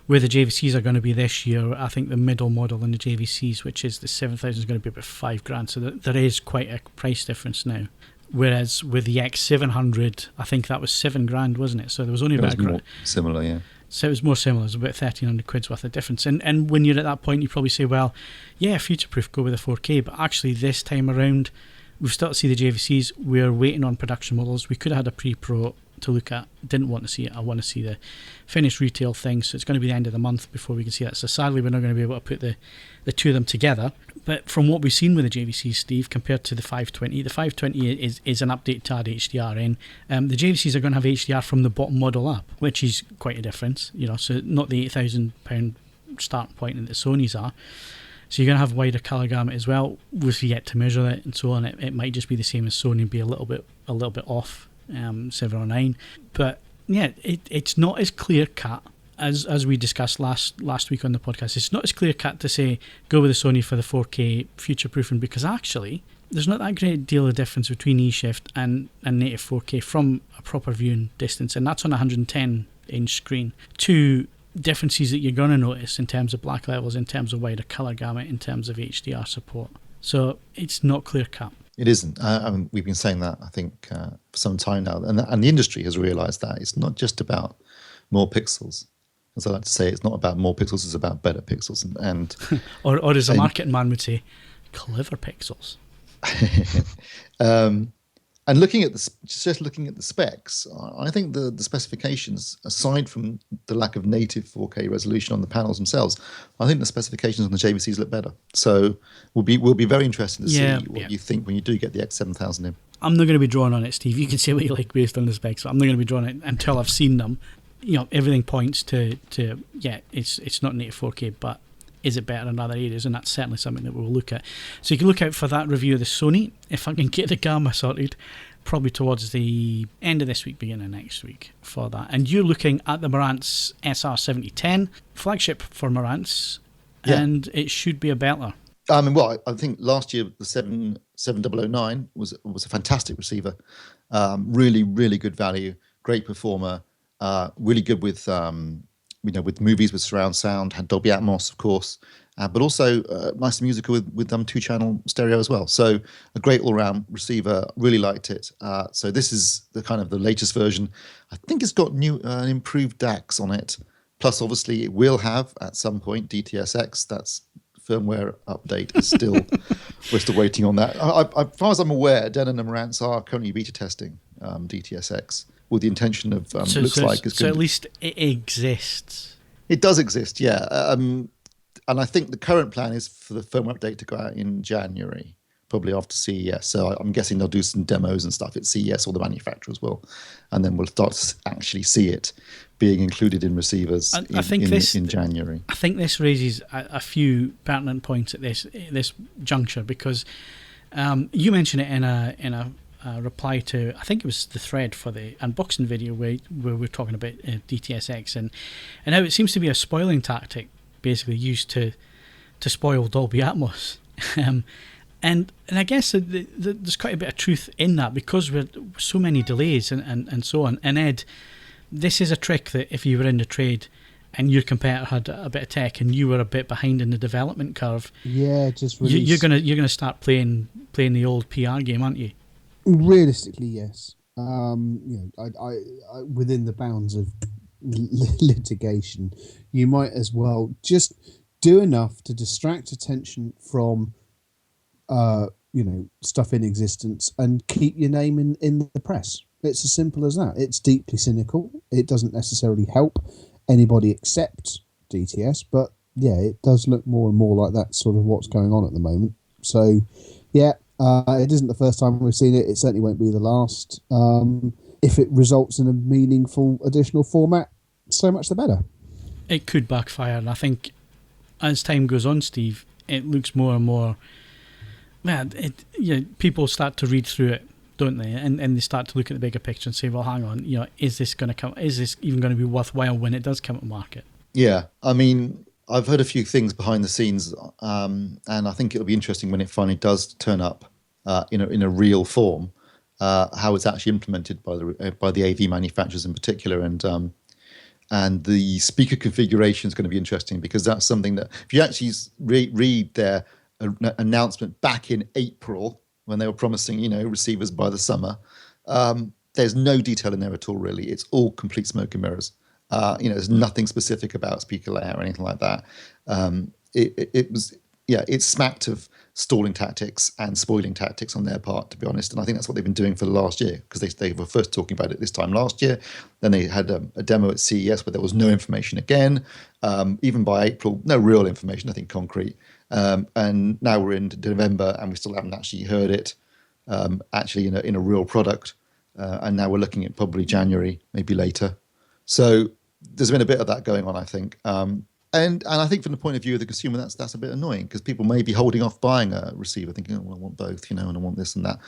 where the JVCs are going to be this year, I think the middle model in the JVCs, which is the 7,000, is going to be about £5,000. So there is quite a price difference now. Whereas with the X700, I think that was £7,000, wasn't it? So there was only about more similar, yeah. So it was more similar. It was about £1,300 worth of difference. And when you're at that point, you probably say, well, yeah, future-proof, go with a 4K. But actually, this time around, we've started to see the JVCs. We're waiting on production models. We could have had a pre-pro to look at. Didn't want to see it. I want to see the finished retail thing. So it's going to be the end of the month before we can see that. So sadly, we're not going to be able to put the two of them together. But from what we've seen with the JVCs, Steve, compared to the 520, the 520 is an update to add HDR in. The JVCs are going to have HDR from the bottom model up, which is quite a difference. So not the £8,000 starting point that the Sonys are. So you're going to have wider colour gamut as well. We've yet to measure it and so on. It might just be the same as Sony and be a little bit off 7 or 9. But yeah, it's not as clear cut as we discussed last week on the podcast. It's not as clear cut to say go with the Sony for the 4K future proofing, because actually there's not that great deal of difference between eShift and native 4K from a proper viewing distance, and that's on a 110-inch screen. Two differences that you're going to notice in terms of black levels, in terms of wider colour gamut, in terms of HDR support. So it's not clear cut. It isn't. We've been saying that, I think, for some time now, and the industry has realised that it's not just about more pixels. As I like to say, it's not about more pixels; it's about better pixels. And or as a marketing man would say, clever pixels. And looking at the specs, I think the specifications, aside from the lack of native 4K resolution on the panels themselves, I think the specifications on the JVCs look better. So we'll be very interested to see what you think when you do get the X7000 in. I'm not going to be drawn on it, Steve. You can say what you like based on the specs, but I'm not going to be drawn on it until I've seen them. Everything points to it's not native 4K, but is it better in other areas? And that's certainly something that we'll look at. So you can look out for that review of the Sony. If I can get the gamma sorted, probably towards the end of this week, beginning of next week for that. And you're looking at the Marantz SR7010, flagship for Marantz, and it should be a belter. I think last year the 7009 was a fantastic receiver, really, really good value, great performer, really good with with movies, with surround sound, had Dolby Atmos, of course, but also nice and musical with 2-channel stereo as well. So a great all-round receiver. Really liked it. So this is the latest version. I think it's got new improved DACs on it. Plus, obviously, it will have at some point DTSX. That's firmware update. Is still we're still waiting on that. As far as I'm aware, Denon and Marantz are currently beta testing DTSX. With the intention of so at least it exists. It does exist, yeah. And I think the current plan is for the firmware update to go out in January, probably after CES. So I'm guessing they'll do some demos and stuff at CES, or the manufacturers will, and then we'll start to actually see it being included in receivers in January. I think this raises a few pertinent points at this juncture, because you mentioned it in a reply to, I think it was the thread for the unboxing video where we're talking about DTSX and how it seems to be a spoiling tactic, basically used to spoil Dolby Atmos. And I guess there's quite a bit of truth in that, because we're so many delays and so on. And Ed, this is a trick that if you were in the trade and your competitor had a bit of tech and you were a bit behind in the development curve, just you're gonna start playing the old PR game, aren't you? Realistically, yes. I within the bounds of litigation, you might as well just do enough to distract attention from, stuff in existence and keep your name in the press. It's as simple as that. It's deeply cynical. It doesn't necessarily help anybody except DTS, but yeah, it does look more and more like that's sort of what's going on at the moment. So, yeah. It isn't the first time we've seen it. It certainly won't be the last. If it results in a meaningful additional format, so much the better. It could backfire, and I think as time goes on, Steve, it looks more and more. Man, people start to read through it, don't they? And they start to look at the bigger picture and say, well, hang on, is this going to come? Is this even going to be worthwhile when it does come to market? Yeah, I mean, I've heard a few things behind the scenes, and I think it'll be interesting when it finally does turn up, in a real form, how it's actually implemented by the AV manufacturers in particular, and the speaker configuration is going to be interesting, because that's something that, if you actually read their announcement back in April when they were promising, receivers by the summer, there's no detail in there at all, really. It's all complete smoke and mirrors. There's nothing specific about speaker layout or anything like that. It smacked of stalling tactics and spoiling tactics on their part, to be honest. And I think that's what they've been doing for the last year, because they were first talking about it this time last year. Then they had a demo at CES where there was no information again. Even by April, no real information, nothing concrete. And now we're into November and we still haven't actually heard it actually in a real product. And now we're looking at probably January, maybe later. So there's been a bit of that going on, I think. And I think from the point of view of the consumer, that's a bit annoying, because people may be holding off buying a receiver, thinking, I want both, and I want this and that.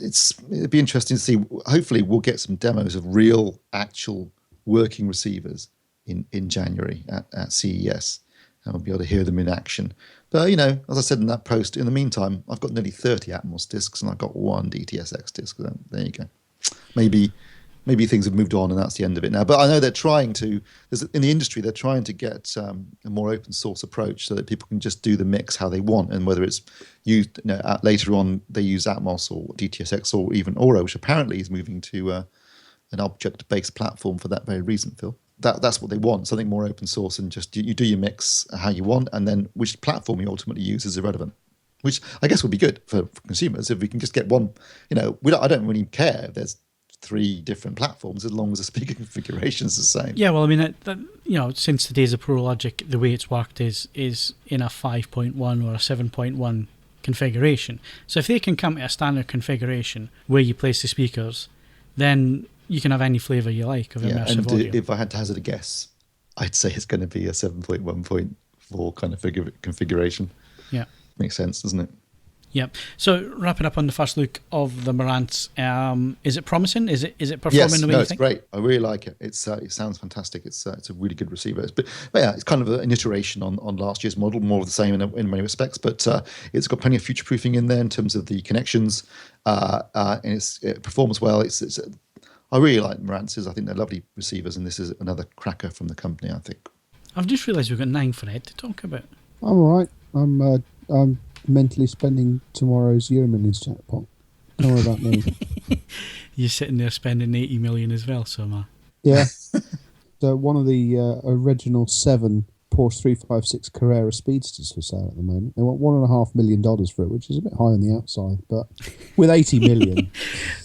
It'd be interesting to see. Hopefully, we'll get some demos of real, actual working receivers in January at CES, and we'll be able to hear them in action. But as I said in that post, in the meantime, I've got nearly 30 Atmos discs and I've got one DTSX disc. There you go. Maybe things have moved on and that's the end of it now. But I know they're trying to, in the industry, they're trying to get a more open source approach so that people can just do the mix how they want. And whether it's used, later on they use Atmos or DTSX or even Aura, which apparently is moving to an object-based platform for that very reason, Phil. That's what they want, something more open source, and just you do your mix how you want, and then which platform you ultimately use is irrelevant. Which I guess would be good for consumers if we can just get one. I don't really care if there's 3 different platforms as long as the speaker configuration is the same. Yeah, well, I mean, since the days of ProLogic, the way it's worked is in a 5.1 or a 7.1 configuration. So if they can come to a standard configuration where you place the speakers, then you can have any flavour you like of immersive audio. If I had to hazard a guess, I'd say it's going to be a 7.1.4 kind of configuration. Yeah. Makes sense, doesn't it? Yeah. So wrapping up on the first look of the Marantz, is it promising? Is it performing the way you think? It's great. I really like it. It sounds fantastic. It's a really good receiver. But yeah, it's kind of an iteration on last year's model, more of the same in many respects. But it's got plenty of future proofing in there in terms of the connections, and it performs well. I really like Marantz's. I think they're lovely receivers, and this is another cracker from the company, I think. I've just realised we've got 9 for Ed to talk about. I'm all right. I'm mentally spending tomorrow's Euromillions jackpot. Don't worry about me. You're sitting there spending 80 million as well, Yeah. So one of the original 7 Porsche 356 Carrera Speedsters for sale at the moment. They want $1.5 million for it, which is a bit high on the outside, but with 80 million.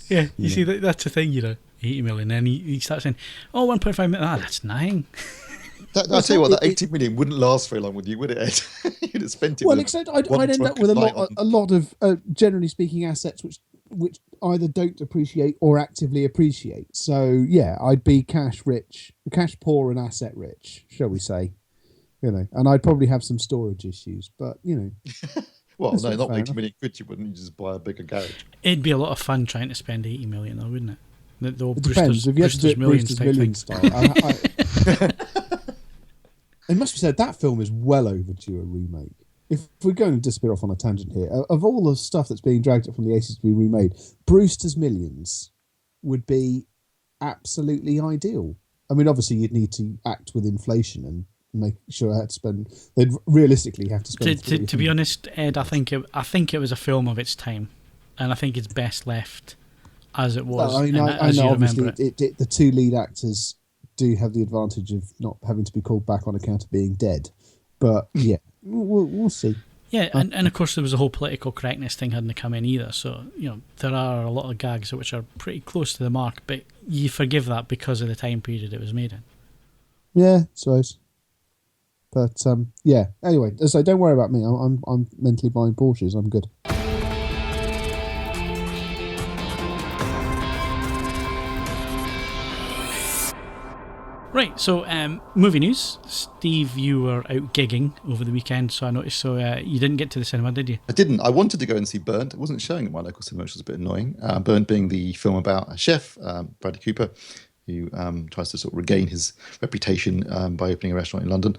Yeah, you see, that's the thing, 80 million. And he starts saying, 1.5 million, that's 9. I'll tell you what, that 80 million wouldn't last very long with you, would it, Ed? You'd have spent it. Well, except I'd end up with a lot of, generally speaking, assets which either don't appreciate or actively appreciate. So yeah, I'd be cash poor and asset rich, shall we say? And I'd probably have some storage issues, but Well, no, not 80 million quid. You wouldn't. You just buy a bigger garage. It'd be a lot of fun trying to spend 80 million, though, wouldn't it? The old it depends. If you had to do it Brewster's Millions style. It must be said that film is well overdue a remake. If we're going to disappear off on a tangent here, of all the stuff that's being dragged up from the 80s to be remade, Brewster's Millions would be absolutely ideal. I mean, obviously, you'd need to act with inflation and make sure they'd realistically have to spend. To be honest, Ed, I think it was a film of its time, and I think it's best left as it was. Well, I know obviously the 2 lead actors do have the advantage of not having to be called back on account of being dead, but yeah, we'll see. Yeah, and of course there was a whole political correctness thing hadn't come in either, so there are a lot of gags which are pretty close to the mark, but you forgive that because of the time period it was made in. Yeah, suppose. But yeah, anyway, so don't worry about me. I'm mentally buying Porsches. I'm good. Right, so movie news. Steve, you were out gigging over the weekend, so I noticed. So you didn't get to the cinema, did you? I didn't. I wanted to go and see Burnt. It wasn't showing at my local cinema, which was a bit annoying. Burnt being the film about a chef, Bradley Cooper, who tries to sort of regain his reputation by opening a restaurant in London.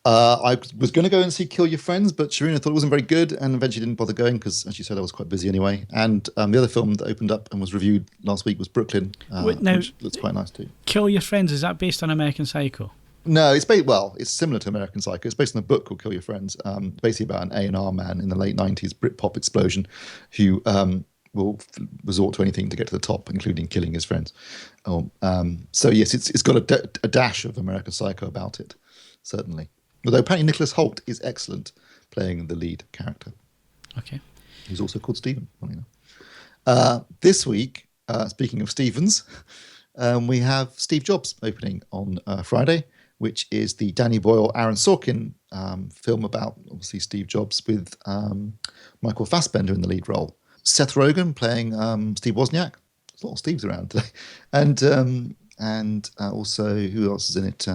I was going to go and see Kill Your Friends, but Sharina thought it wasn't very good and eventually didn't bother going because, as she said, I was quite busy anyway. And the other film that opened up and was reviewed last week was Brooklyn, which looks quite nice too. Kill Your Friends, is that based on American Psycho? No, it's similar to American Psycho. It's based on a book called Kill Your Friends, basically about an A&R man in the late 90s, Britpop explosion, who will resort to anything to get to the top, including killing his friends. So yes, it's got a dash of American Psycho about it, certainly. Although apparently Nicholas Hoult is excellent playing the lead character. Okay. Who's also called Stephen, funny enough. This week, speaking of Stephens, we have Steve Jobs opening on Friday, which is the Danny Boyle, Aaron Sorkin film about, obviously, Steve Jobs with Michael Fassbender in the lead role. Seth Rogen playing Steve Wozniak. There's a lot of Steves around today. And also, who else is in it?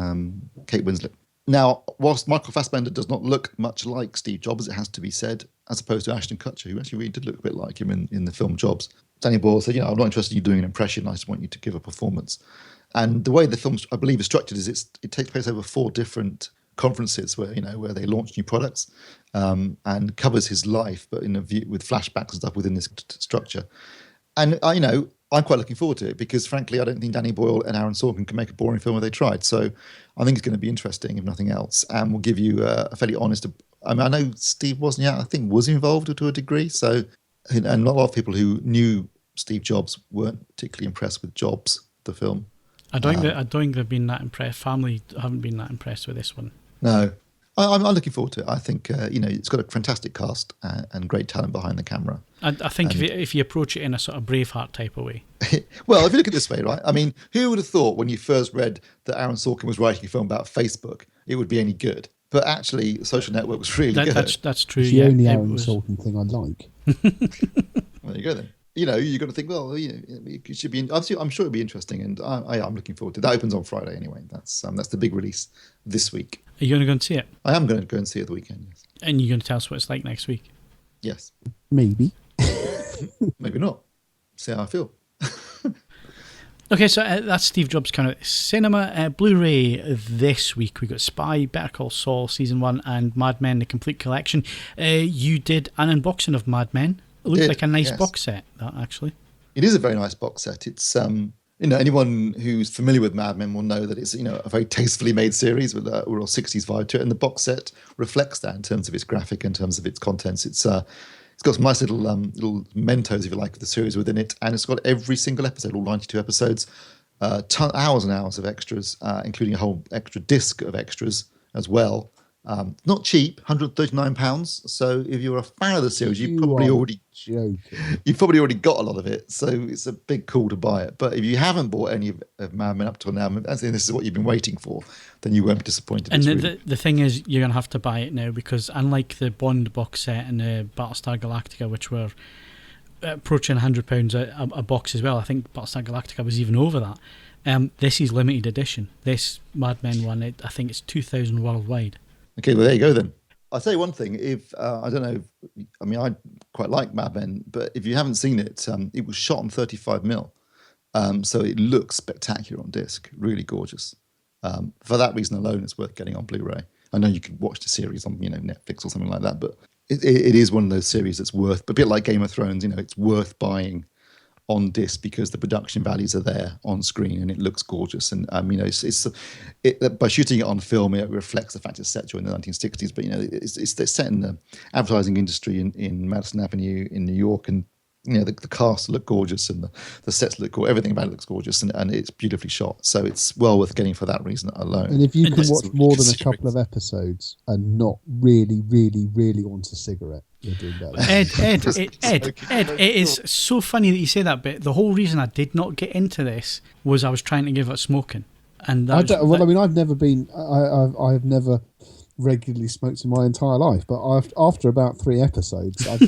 Kate Winslet. Now, whilst Michael Fassbender does not look much like Steve Jobs, it has to be said, as opposed to Ashton Kutcher, who actually really did look a bit like him in the film Jobs. Danny Boyle said, I'm not interested in you doing an impression, I just want you to give a performance. And the way the film, I believe, is structured is it takes place over 4 different conferences where they launch new products and covers his life, but in a view with flashbacks and stuff within this structure. And, I'm quite looking forward to it because, frankly, I don't think Danny Boyle and Aaron Sorkin can make a boring film if they tried. So I think it's going to be interesting, if nothing else. And we'll give you a fairly honest... I know Steve Wozniak, I think, was involved to a degree. So, and a lot of people who knew Steve Jobs weren't particularly impressed with Jobs, the film. I don't think they've been that impressed. Family haven't been that impressed with this one. No. I'm looking forward to it. I think, it's got a fantastic cast and great talent behind the camera. I think if you approach it in a sort of Braveheart type of way. Well, if you look at it this way, right? I mean, who would have thought when you first read that Aaron Sorkin was writing a film about Facebook, it would be any good? But actually, Social Network was really good. That's true. It's the only Aaron Sorkin thing I like. There you go then. You've got to think, it should be, obviously, I'm sure it'll be interesting, and I'm looking forward to it. That opens on Friday anyway. That's the big release this week. Are you going to go and see it? I am going to go and see it the weekend, yes. And you're going to tell us what it's like next week? Yes. Maybe. Maybe not. See how I feel. Okay, so that's Steve Jobs kind of cinema. Blu-ray this week. We got Spy, Better Call Saul Season 1 and Mad Men, the complete collection. You did an unboxing of Mad Men. It looked like a nice box set, that actually. It is a very nice box set. It's anyone who's familiar with Mad Men will know that it's a very tastefully made series with a real 60s vibe to it, and the box set reflects that in terms of its graphic, in terms of its contents. It's got some nice little mementos, if you like, of the series within it, and it's got every single episode, all 92 episodes, hours and hours of extras, including a whole extra disc of extras as well. Not cheap, £139. So if you're a fan of the series, you've probably already got a lot of it. So it's a big call to buy it. But if you haven't bought any of Mad Men up till now, and this is what you've been waiting for, then you won't be disappointed. And the thing is, you're going to have to buy it now because unlike the Bond box set and the Battlestar Galactica, which were approaching £100 a box as well, I think Battlestar Galactica was even over that. This is limited edition. This Mad Men one, I think it's 2,000 worldwide. Okay, well, there you go then. I'll tell you one thing. If I don't know, I quite like Mad Men, but if you haven't seen it, it was shot on 35mm. So it looks spectacular on disc, really gorgeous. For that reason alone, it's worth getting on Blu-ray. I know you can watch the series on Netflix or something like that, but it is one of those series that's worth, a bit like Game of Thrones, it's worth buying on disc because the production values are there on screen and it looks gorgeous. And by shooting it on film, it reflects the fact it's set during the 1960s. But it's set in the advertising industry in Madison Avenue in New York, and the cast look gorgeous and the sets look gorgeous. Everything about it looks gorgeous, and it's beautifully shot. So it's well worth getting for that reason alone. And if you can watch more than a couple of episodes and not really, really, really want a cigarette, you're doing better. Ed, it is so funny that you say that, but the whole reason I did not get into this was I was trying to give up smoking. And I've never been. I've never regularly smoked in my entire life, but after about 3 episodes, I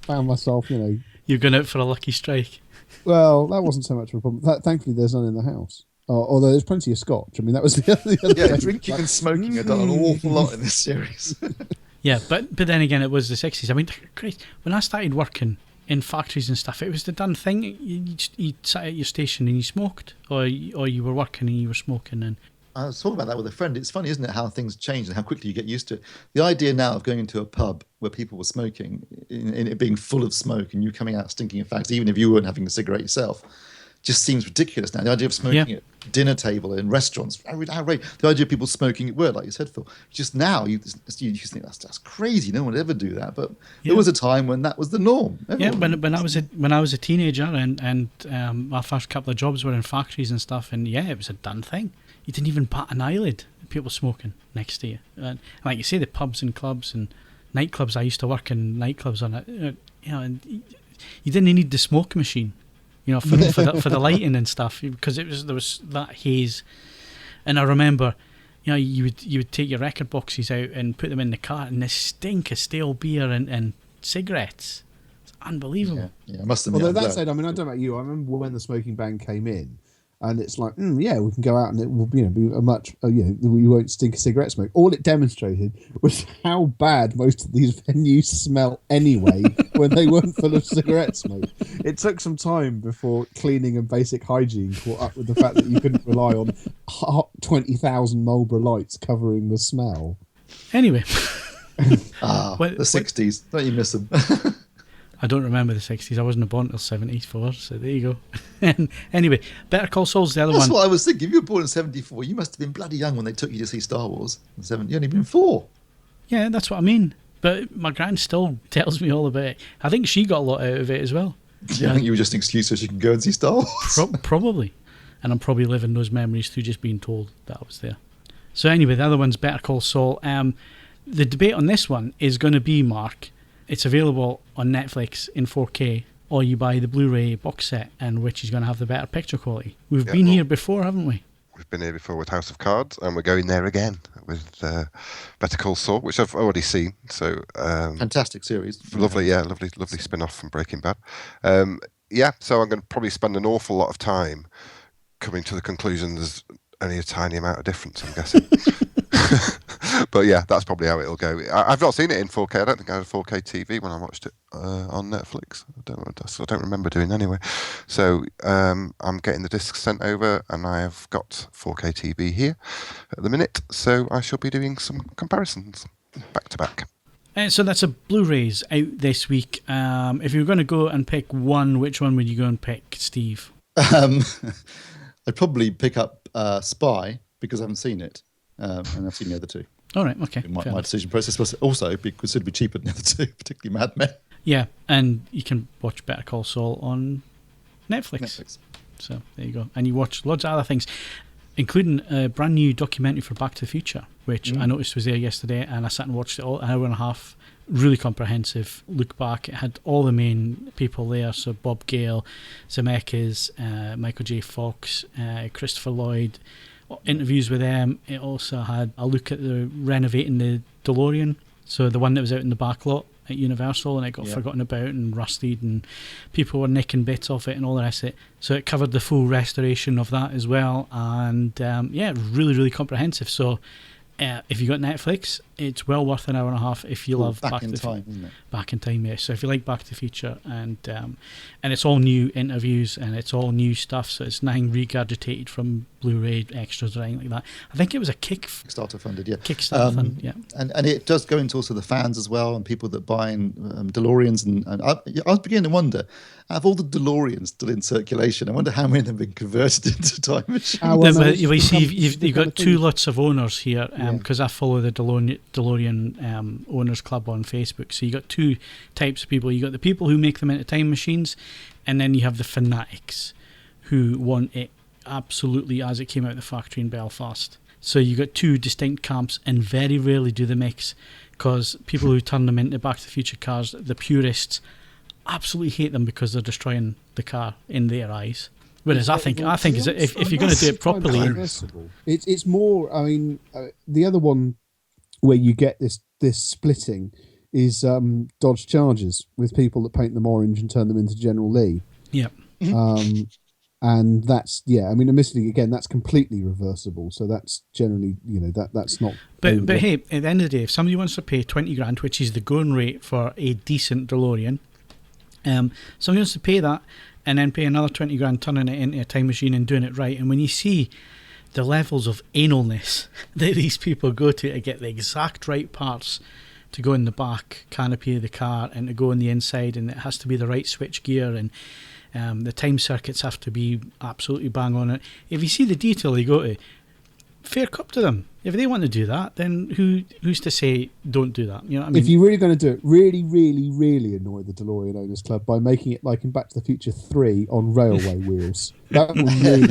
found myself, You're going out for a lucky strike. Well, that wasn't so much of a problem. Thankfully, there's none in the house. Although there's plenty of scotch. I mean, that was the other Yeah, thing. drinking and smoking have done an awful lot in this series. Yeah, but then again, it was the 60s. I mean, Christ, when I started working in factories and stuff, it was the done thing. You sat at your station and you smoked, or you were working and you were smoking. And I was talking about that with a friend. It's funny, isn't it, how things change and how quickly you get used to it. The idea now of going into a pub where people were smoking, in it being full of smoke and you coming out stinking of fags, even if you weren't having a cigarette yourself, just seems ridiculous now. The idea of smoking at dinner table in restaurants, outrageous. The idea of people smoking at work, like you said, Phil, just now you just think that's crazy. No one would ever do that. But there was a time when that was the norm. Everyone when I was a teenager and my first couple of jobs were in factories and stuff, and it was a done thing. You didn't even bat an eyelid at people smoking next to you. And like you say, the pubs and clubs and nightclubs. I used to work in nightclubs on it. And you didn't need the smoke machine. For the lighting and stuff, because there was that haze. And I remember, you would take your record boxes out and put them in the car, and the stink of stale beer and cigarettes. It's unbelievable. Yeah, I must admit. Although that said, I mean, I don't know about you. I remember when the smoking ban came in, and it's like, we can go out and it will, be a much, we won't stink of cigarette smoke. All it demonstrated was how bad most of these venues smell anyway when they weren't full of cigarette smoke. It took some time before cleaning and basic hygiene caught up with the fact that you couldn't rely on 20,000 Marlboro lights covering the smell. Anyway. The 60s. Don't you miss them? I don't remember the 60s. I wasn't born until 74, so there you go. Anyway, Better Call Saul's the other one. That's what I was thinking. If you were born in 74, you must have been bloody young when they took you to see Star Wars. You only been 4. Yeah, that's what I mean. But my gran still tells me all about it. I think she got a lot out of it as well. Yeah, I think you were just an excuse so she can go and see Star Wars. Probably. And I'm probably living those memories through just being told that I was there. So anyway, the other one's Better Call Saul. The debate on this one is going to be, Mark, it's available on Netflix in 4K, or you buy the Blu-ray box set, and which is going to have the better picture quality. We've been here before, haven't we? We've been here before with House of Cards, and we're going there again with Better Call Saul, which I've already seen. So fantastic series, lovely spin-off from Breaking Bad. So I'm going to probably spend an awful lot of time coming to the conclusion there's only a tiny amount of difference, I'm guessing. But yeah, that's probably how it'll go. I've not seen it in 4K. I don't think I had a 4K TV when I watched it on Netflix. I don't remember doing anyway. So I'm getting the discs sent over, and I have got 4K TV here at the minute. So I shall be doing some comparisons back to back. So that's a Blu-rays out this week. If you were going to go and pick one, which one would you go and pick, Steve? I'd probably pick up Spy because I haven't seen it, and I've seen the other two. All right, okay. My decision process was also considered to be cheaper than the other two, particularly Mad Men. Yeah, and you can watch Better Call Saul on Netflix. So there you go. And you watch lots of other things, including a brand new documentary for Back to the Future, which I noticed was there yesterday, and I sat and watched it all, an hour and a half. Really comprehensive look back. It had all the main people there, so Bob Gale, Zemeckis, Michael J. Fox, Christopher Lloyd, interviews with them. It also had a look at the renovating the DeLorean, so the one that was out in the back lot at Universal, and it got forgotten about and rusted, and people were nicking bits off it and all the rest of it. So it covered the full restoration of that as well, and really, really comprehensive. So if you got Netflix, it's well worth an hour and a half if you love Back in Time, isn't it? Back in Time, yes. So if you like Back to the Future, and it's all new interviews and it's all new stuff, so it's nothing regurgitated from Blu-ray extras or anything like that. I think it was a Kickstarter funded, yeah. Kickstarter fund, yeah. And it does go into also the fans as well, and people that buy in DeLoreans. And I was beginning to wonder, out of all the DeLoreans still in circulation, I wonder how many of them have been converted into time machines. You see, you've got two lots of owners here, because I follow the DeLorean Owners Club on Facebook. So you got two types of people. You got the people who make them into time machines, and then you have the fanatics who want it absolutely as it came out of the factory in Belfast. So you got two distinct camps, and very rarely do they mix, because people who turn them into Back to the Future cars, the purists, absolutely hate them because they're destroying the car in their eyes. Whereas I think if you're going to do it properly, it's more. I mean, the other one where you get this splitting is Dodge Chargers with people that paint them orange and turn them into General Lee. Yeah. And that's admittedly, again, that's completely reversible. So that's generally, that's not. But hey, at the end of the day, if somebody wants to pay 20 grand, which is the going rate for a decent DeLorean, somebody wants to pay that and then pay another 20 grand turning it into a time machine and doing it right. And when you see the levels of analness that these people go to get the exact right parts to go in the back canopy of the car and to go on the inside, and it has to be the right switch gear, and the time circuits have to be absolutely bang on it. If you see the detail they go to, fair cup to them. If they want to do that, then who's to say don't do that? You know what I mean? If you're really going to do it, really, really, really annoy the DeLorean Owners Club by making it like in Back to the Future 3 on railway wheels. That will really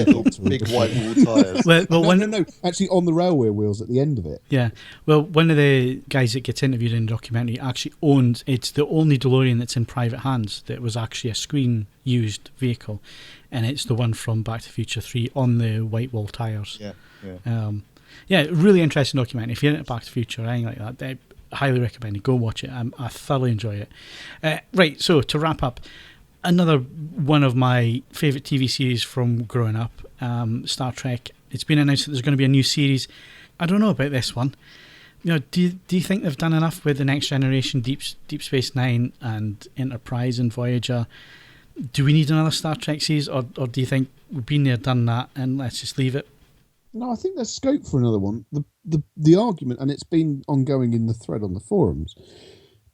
big white wall tyres. No. Actually, on the railway wheels at the end of it. Yeah. Well, one of the guys that gets interviewed in the documentary actually owns. It's the only DeLorean that's in private hands that was actually a screen-used vehicle, and it's the one from Back to the Future 3 on the white wall tyres. Yeah. Really interesting documentary. If you're into Back to the Future or anything like that, I highly recommend it. Go and watch it. I thoroughly enjoy it. Right, so to wrap up, another one of my favourite TV series from growing up, Star Trek. It's been announced that there's going to be a new series. I don't know about this one. Do you think they've done enough with the Next Generation, Deep Space Nine, and Enterprise and Voyager? Do we need another Star Trek series, or do you think we've been there, done that, and let's just leave it? No, I think there's scope for another one. The argument, and it's been ongoing in the thread on the forums,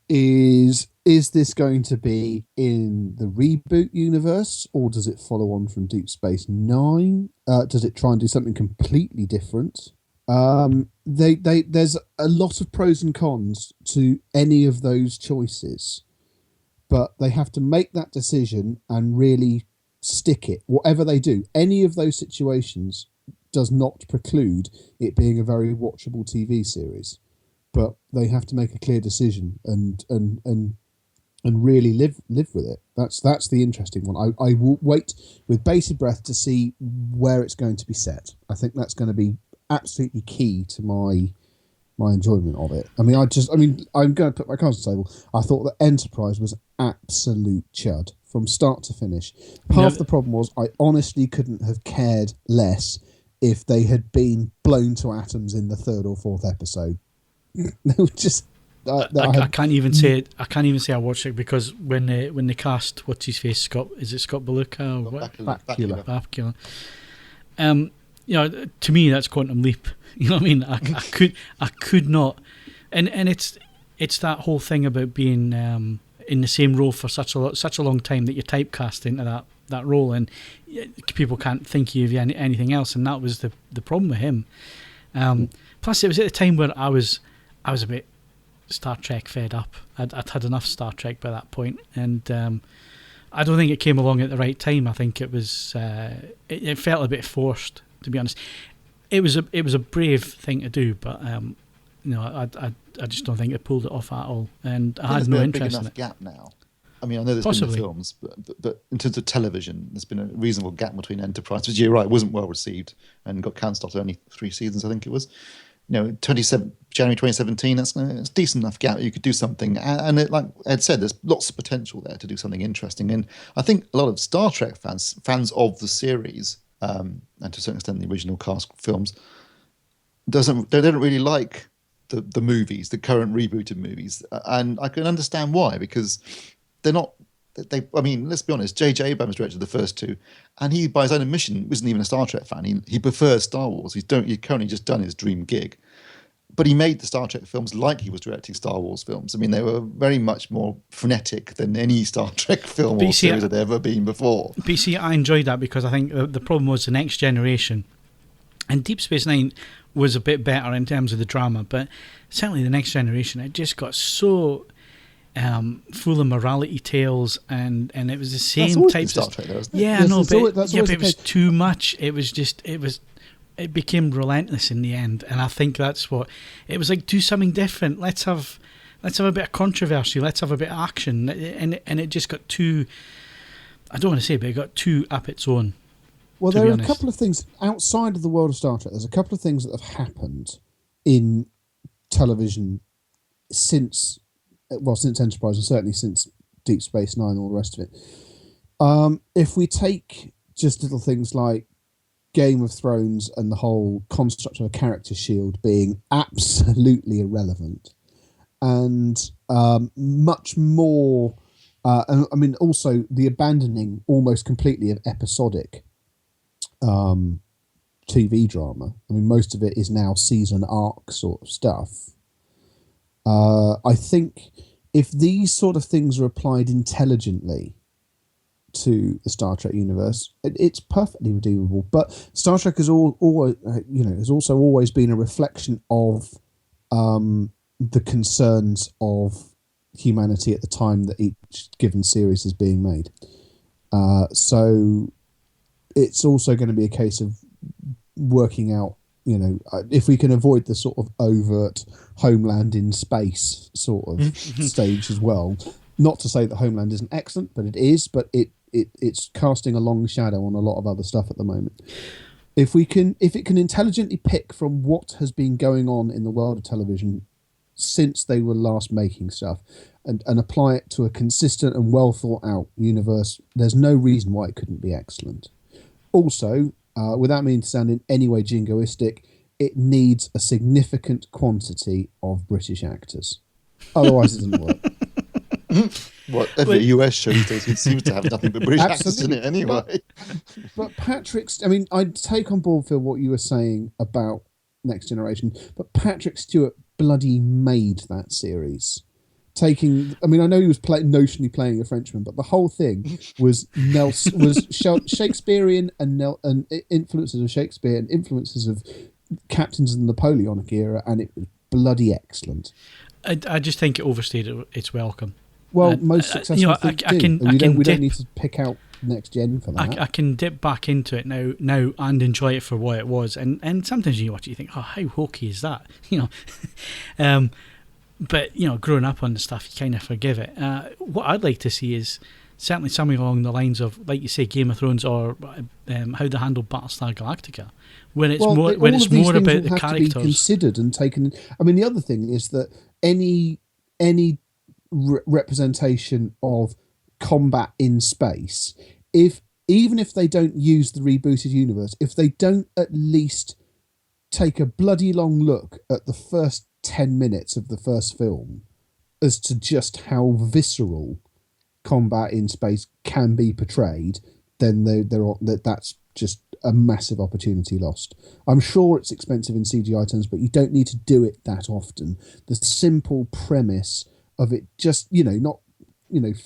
is this going to be in the reboot universe, or does it follow on from Deep Space Nine? Does it try and do something completely different? There's a lot of pros and cons to any of those choices, but they have to make that decision and really stick it. Whatever they do, any of those situations does not preclude it being a very watchable TV series, but they have to make a clear decision and really live with it. That's the interesting one. I will wait with bated breath to see where it's going to be set. I think that's going to be absolutely key to my enjoyment of it. I'm going to put my cards on the table. I thought that Enterprise was absolute chud from start to finish. Half the problem was I honestly couldn't have cared less if they had been blown to atoms in the third or fourth episode. They were just. I can't even say it. I can't even say I watched it because when they cast what's his face, Scott Bakula or what? Bakula. To me that's quantum leap. You know what I mean? I could not, and it's that whole thing about being in the same role for such a long time that you're typecast into that role, and people can't think of you anything else, and that was the problem with him. Plus, it was at a time where I was a bit Star Trek fed up. I'd had enough Star Trek by that point, and I don't think it came along at the right time. I think it was it felt a bit forced, to be honest. It was a brave thing to do, but I just don't think it pulled it off at all, and I had no interest in it. Gap now. I mean, I know there's Possibly. been the films, but in terms of television, there's been a reasonable gap between Enterprise, which you're right, wasn't well received and got cancelled after only 3 seasons, I think it was. January 2017, that's a decent enough gap. You could do something, and it, like Ed said, there's lots of potential there to do something interesting. And I think a lot of Star Trek fans of the series, and to a certain extent the original cast films, they don't really like the movies, the current rebooted movies, and I can understand why, because they're not. I mean, let's be honest. J.J. Abrams directed the first 2, and he, by his own admission, wasn't even a Star Trek fan. He prefers Star Wars. He's currently just done his dream gig, but he made the Star Trek films like he was directing Star Wars films. I mean, they were very much more frenetic than any Star Trek film or series had ever been before. But see, I enjoyed that because I think the problem was the Next Generation, and Deep Space Nine was a bit better in terms of the drama, but certainly the Next Generation, it just got so full of morality tales, and it was the same types of Star Trek, though, isn't it? Yeah, no, but it was too much. It became relentless in the end, and I think that's what it was like. Do something different. Let's have a bit of controversy. Let's have a bit of action, and it just got too. I don't want to say, but it got too up its own. Well, there are a couple of things outside of the world of Star Trek. There's a couple of things that have happened in television since Enterprise, and certainly since Deep Space Nine and all the rest of it. If we take just little things like Game of Thrones and the whole construct of a character shield being absolutely irrelevant, and much more. And I mean, also the abandoning almost completely of episodic TV drama. I mean, most of it is now season arc sort of stuff. I think if these sort of things are applied intelligently to the Star Trek universe, it's perfectly redeemable. But Star Trek has always, has also always been a reflection of the concerns of humanity at the time that each given series is being made. So it's also going to be a case of working out, if we can avoid the sort of overt Homeland in space sort of stage as well. Not to say that Homeland isn't excellent, but it is. But it's casting a long shadow on a lot of other stuff at the moment. If it can intelligently pick from what has been going on in the world of television since they were last making stuff, and apply it to a consistent and well thought out universe, there's no reason why it couldn't be excellent. Also, without meaning to sound in any way jingoistic, it needs a significant quantity of British actors. Otherwise, it doesn't work. Well, every US show these days, it seems to have nothing but British actors in it anyway. But I mean, I'd take on board, Phil, what you were saying about Next Generation, but Patrick Stewart bloody made that series. I know he was notionally playing a Frenchman, but the whole thing was Shakespearean and influences of Shakespeare and influences of captains of the Napoleonic era, and it was bloody excellent. I just think it overstayed its welcome. Well, most successful things do. We don't need to pick out Next Gen for that. I can dip back into it now and enjoy it for what it was. And sometimes you watch it, you think, oh, how hokey is that? But, growing up on the stuff, you kind of forgive it. What I'd like to see is certainly something along the lines of, like you say, Game of Thrones, or how they handle Battlestar Galactica, when it's more about the characters. To be considered and taken. I mean, the other thing is that any representation of combat in space, even if they don't use the rebooted universe, if they don't at least take a bloody long look at the first 10 minutes of the first film as to just how visceral combat in space can be portrayed, then that's just a massive opportunity lost. I'm sure it's expensive in CGI terms, but you don't need to do it that often. The simple premise of it, just not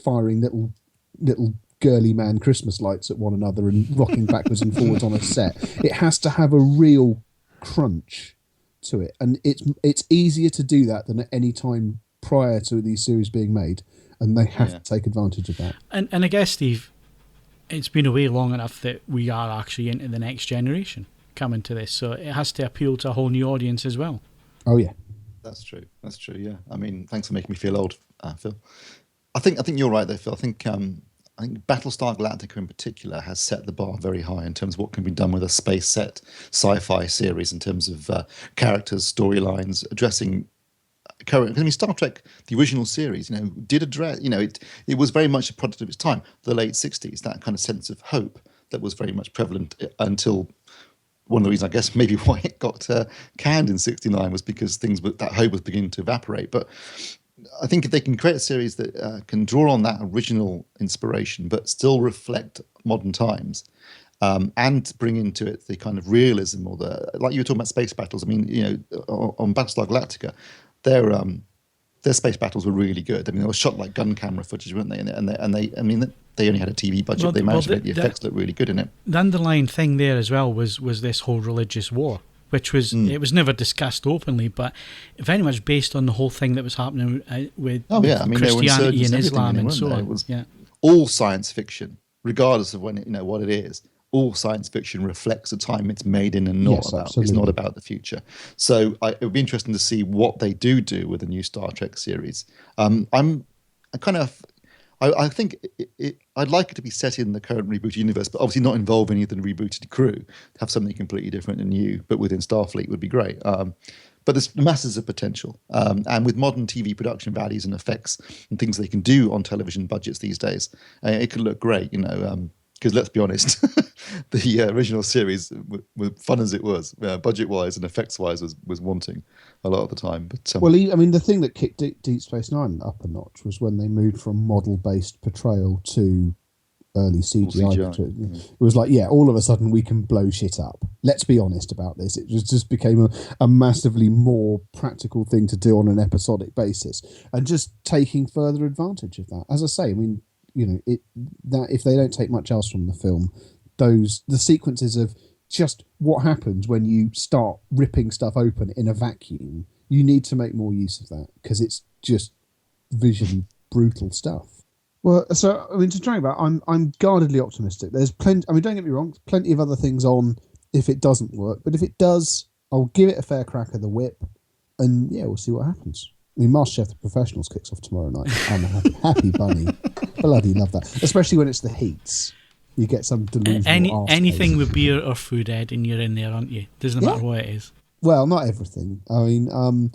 firing little girly man Christmas lights at one another and rocking backwards and forwards on a set. It has to have a real crunch to it, and it's easier to do that than at any time prior to these series being made, and they have to take advantage of that. And I guess, Steve, it's been away long enough that we are actually into the next generation coming to this, so it has to appeal to a whole new audience as well. Oh yeah, that's true. Yeah, I mean, thanks for making me feel old, Phil. I think you're right there, Phil. I think Battlestar Galactica in particular has set the bar very high in terms of what can be done with a space set sci-fi series in terms of characters, storylines, addressing current. I mean, Star Trek, the original series, did address. It was very much a product of its time, the late '60s. That kind of sense of hope that was very much prevalent until. One of the reasons, I guess, maybe why it got canned in '69 was because that hope was beginning to evaporate. But I think if they can create a series that can draw on that original inspiration, but still reflect modern times, and bring into it the kind of realism, or like you were talking about space battles. I mean, on Battlestar Galactica, their space battles were really good. I mean, they were shot like gun camera footage, weren't they? They only had a TV budget. But they managed to make the effects look really good in it. The underlying thing there as well was this whole religious war, which was it was never discussed openly, but very much based on the whole thing that was happening with Christianity and Islam and so on. It was all science fiction, regardless of what it is. All science fiction reflects the time it's made in and it's not about the future. So it would be interesting to see what they do with the new Star Trek series. I think I'd like it to be set in the current rebooted universe, but obviously not involve any of the rebooted crew. To have something completely different and new, but within Starfleet would be great. But there's masses of potential. And with modern TV production values and effects and things they can do on television budgets these days, it could look great. Because let's be honest, the original series, fun as it was, budget-wise and effects-wise, was wanting a lot of the time. But well, I mean, the thing that kicked Deep Space Nine up a notch was when they moved from model-based portrayal to early CGI. It was like, yeah, all of a sudden we can blow shit up. Let's be honest about this. It just became a massively more practical thing to do on an episodic basis, and just taking further advantage of that. As I say, I mean, that if they don't take much else from the film, the sequences of just what happens when you start ripping stuff open in a vacuum, you need to make more use of that, because it's just visually brutal stuff. Well, so I mean, to try about, I'm guardedly optimistic. There's plenty. I mean, don't get me wrong. Plenty of other things on if it doesn't work, but if it does, I'll give it a fair crack of the whip, and yeah, we'll see what happens. I mean, MasterChef The Professionals kicks off tomorrow night. I'm a happy bunny. Bloody love that, especially when it's the heats. You get some delusional anything with beer or food, Ed, and you're in there, aren't you? Doesn't matter what it is. Well, not everything. I mean,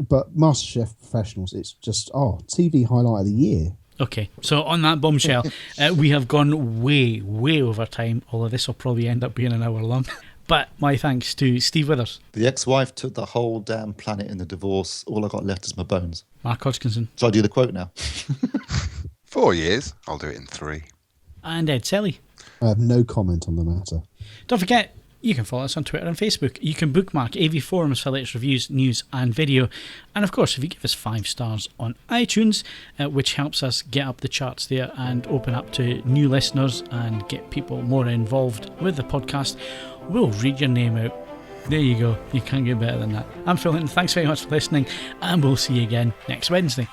but MasterChef Professionals, it's just TV highlight of the year. Okay, so on that bombshell, we have gone way, way over time, although this will probably end up being an hour long. But my thanks to Steve Withers. The ex-wife took the whole damn planet in the divorce. All I got left is my bones. Mark Hodgkinson. So I do the quote now. 4 years. I'll do it in 3. And Ed Selly. I have no comment on the matter. Don't forget, you can follow us on Twitter and Facebook. You can bookmark AVForums for latest reviews, news and video. And of course, if you give us 5 stars on iTunes, which helps us get up the charts there and open up to new listeners and get people more involved with the podcast, we'll read your name out. There you go. You can't get better than that. I'm Phil Hinton. Thanks very much for listening, and we'll see you again next Wednesday.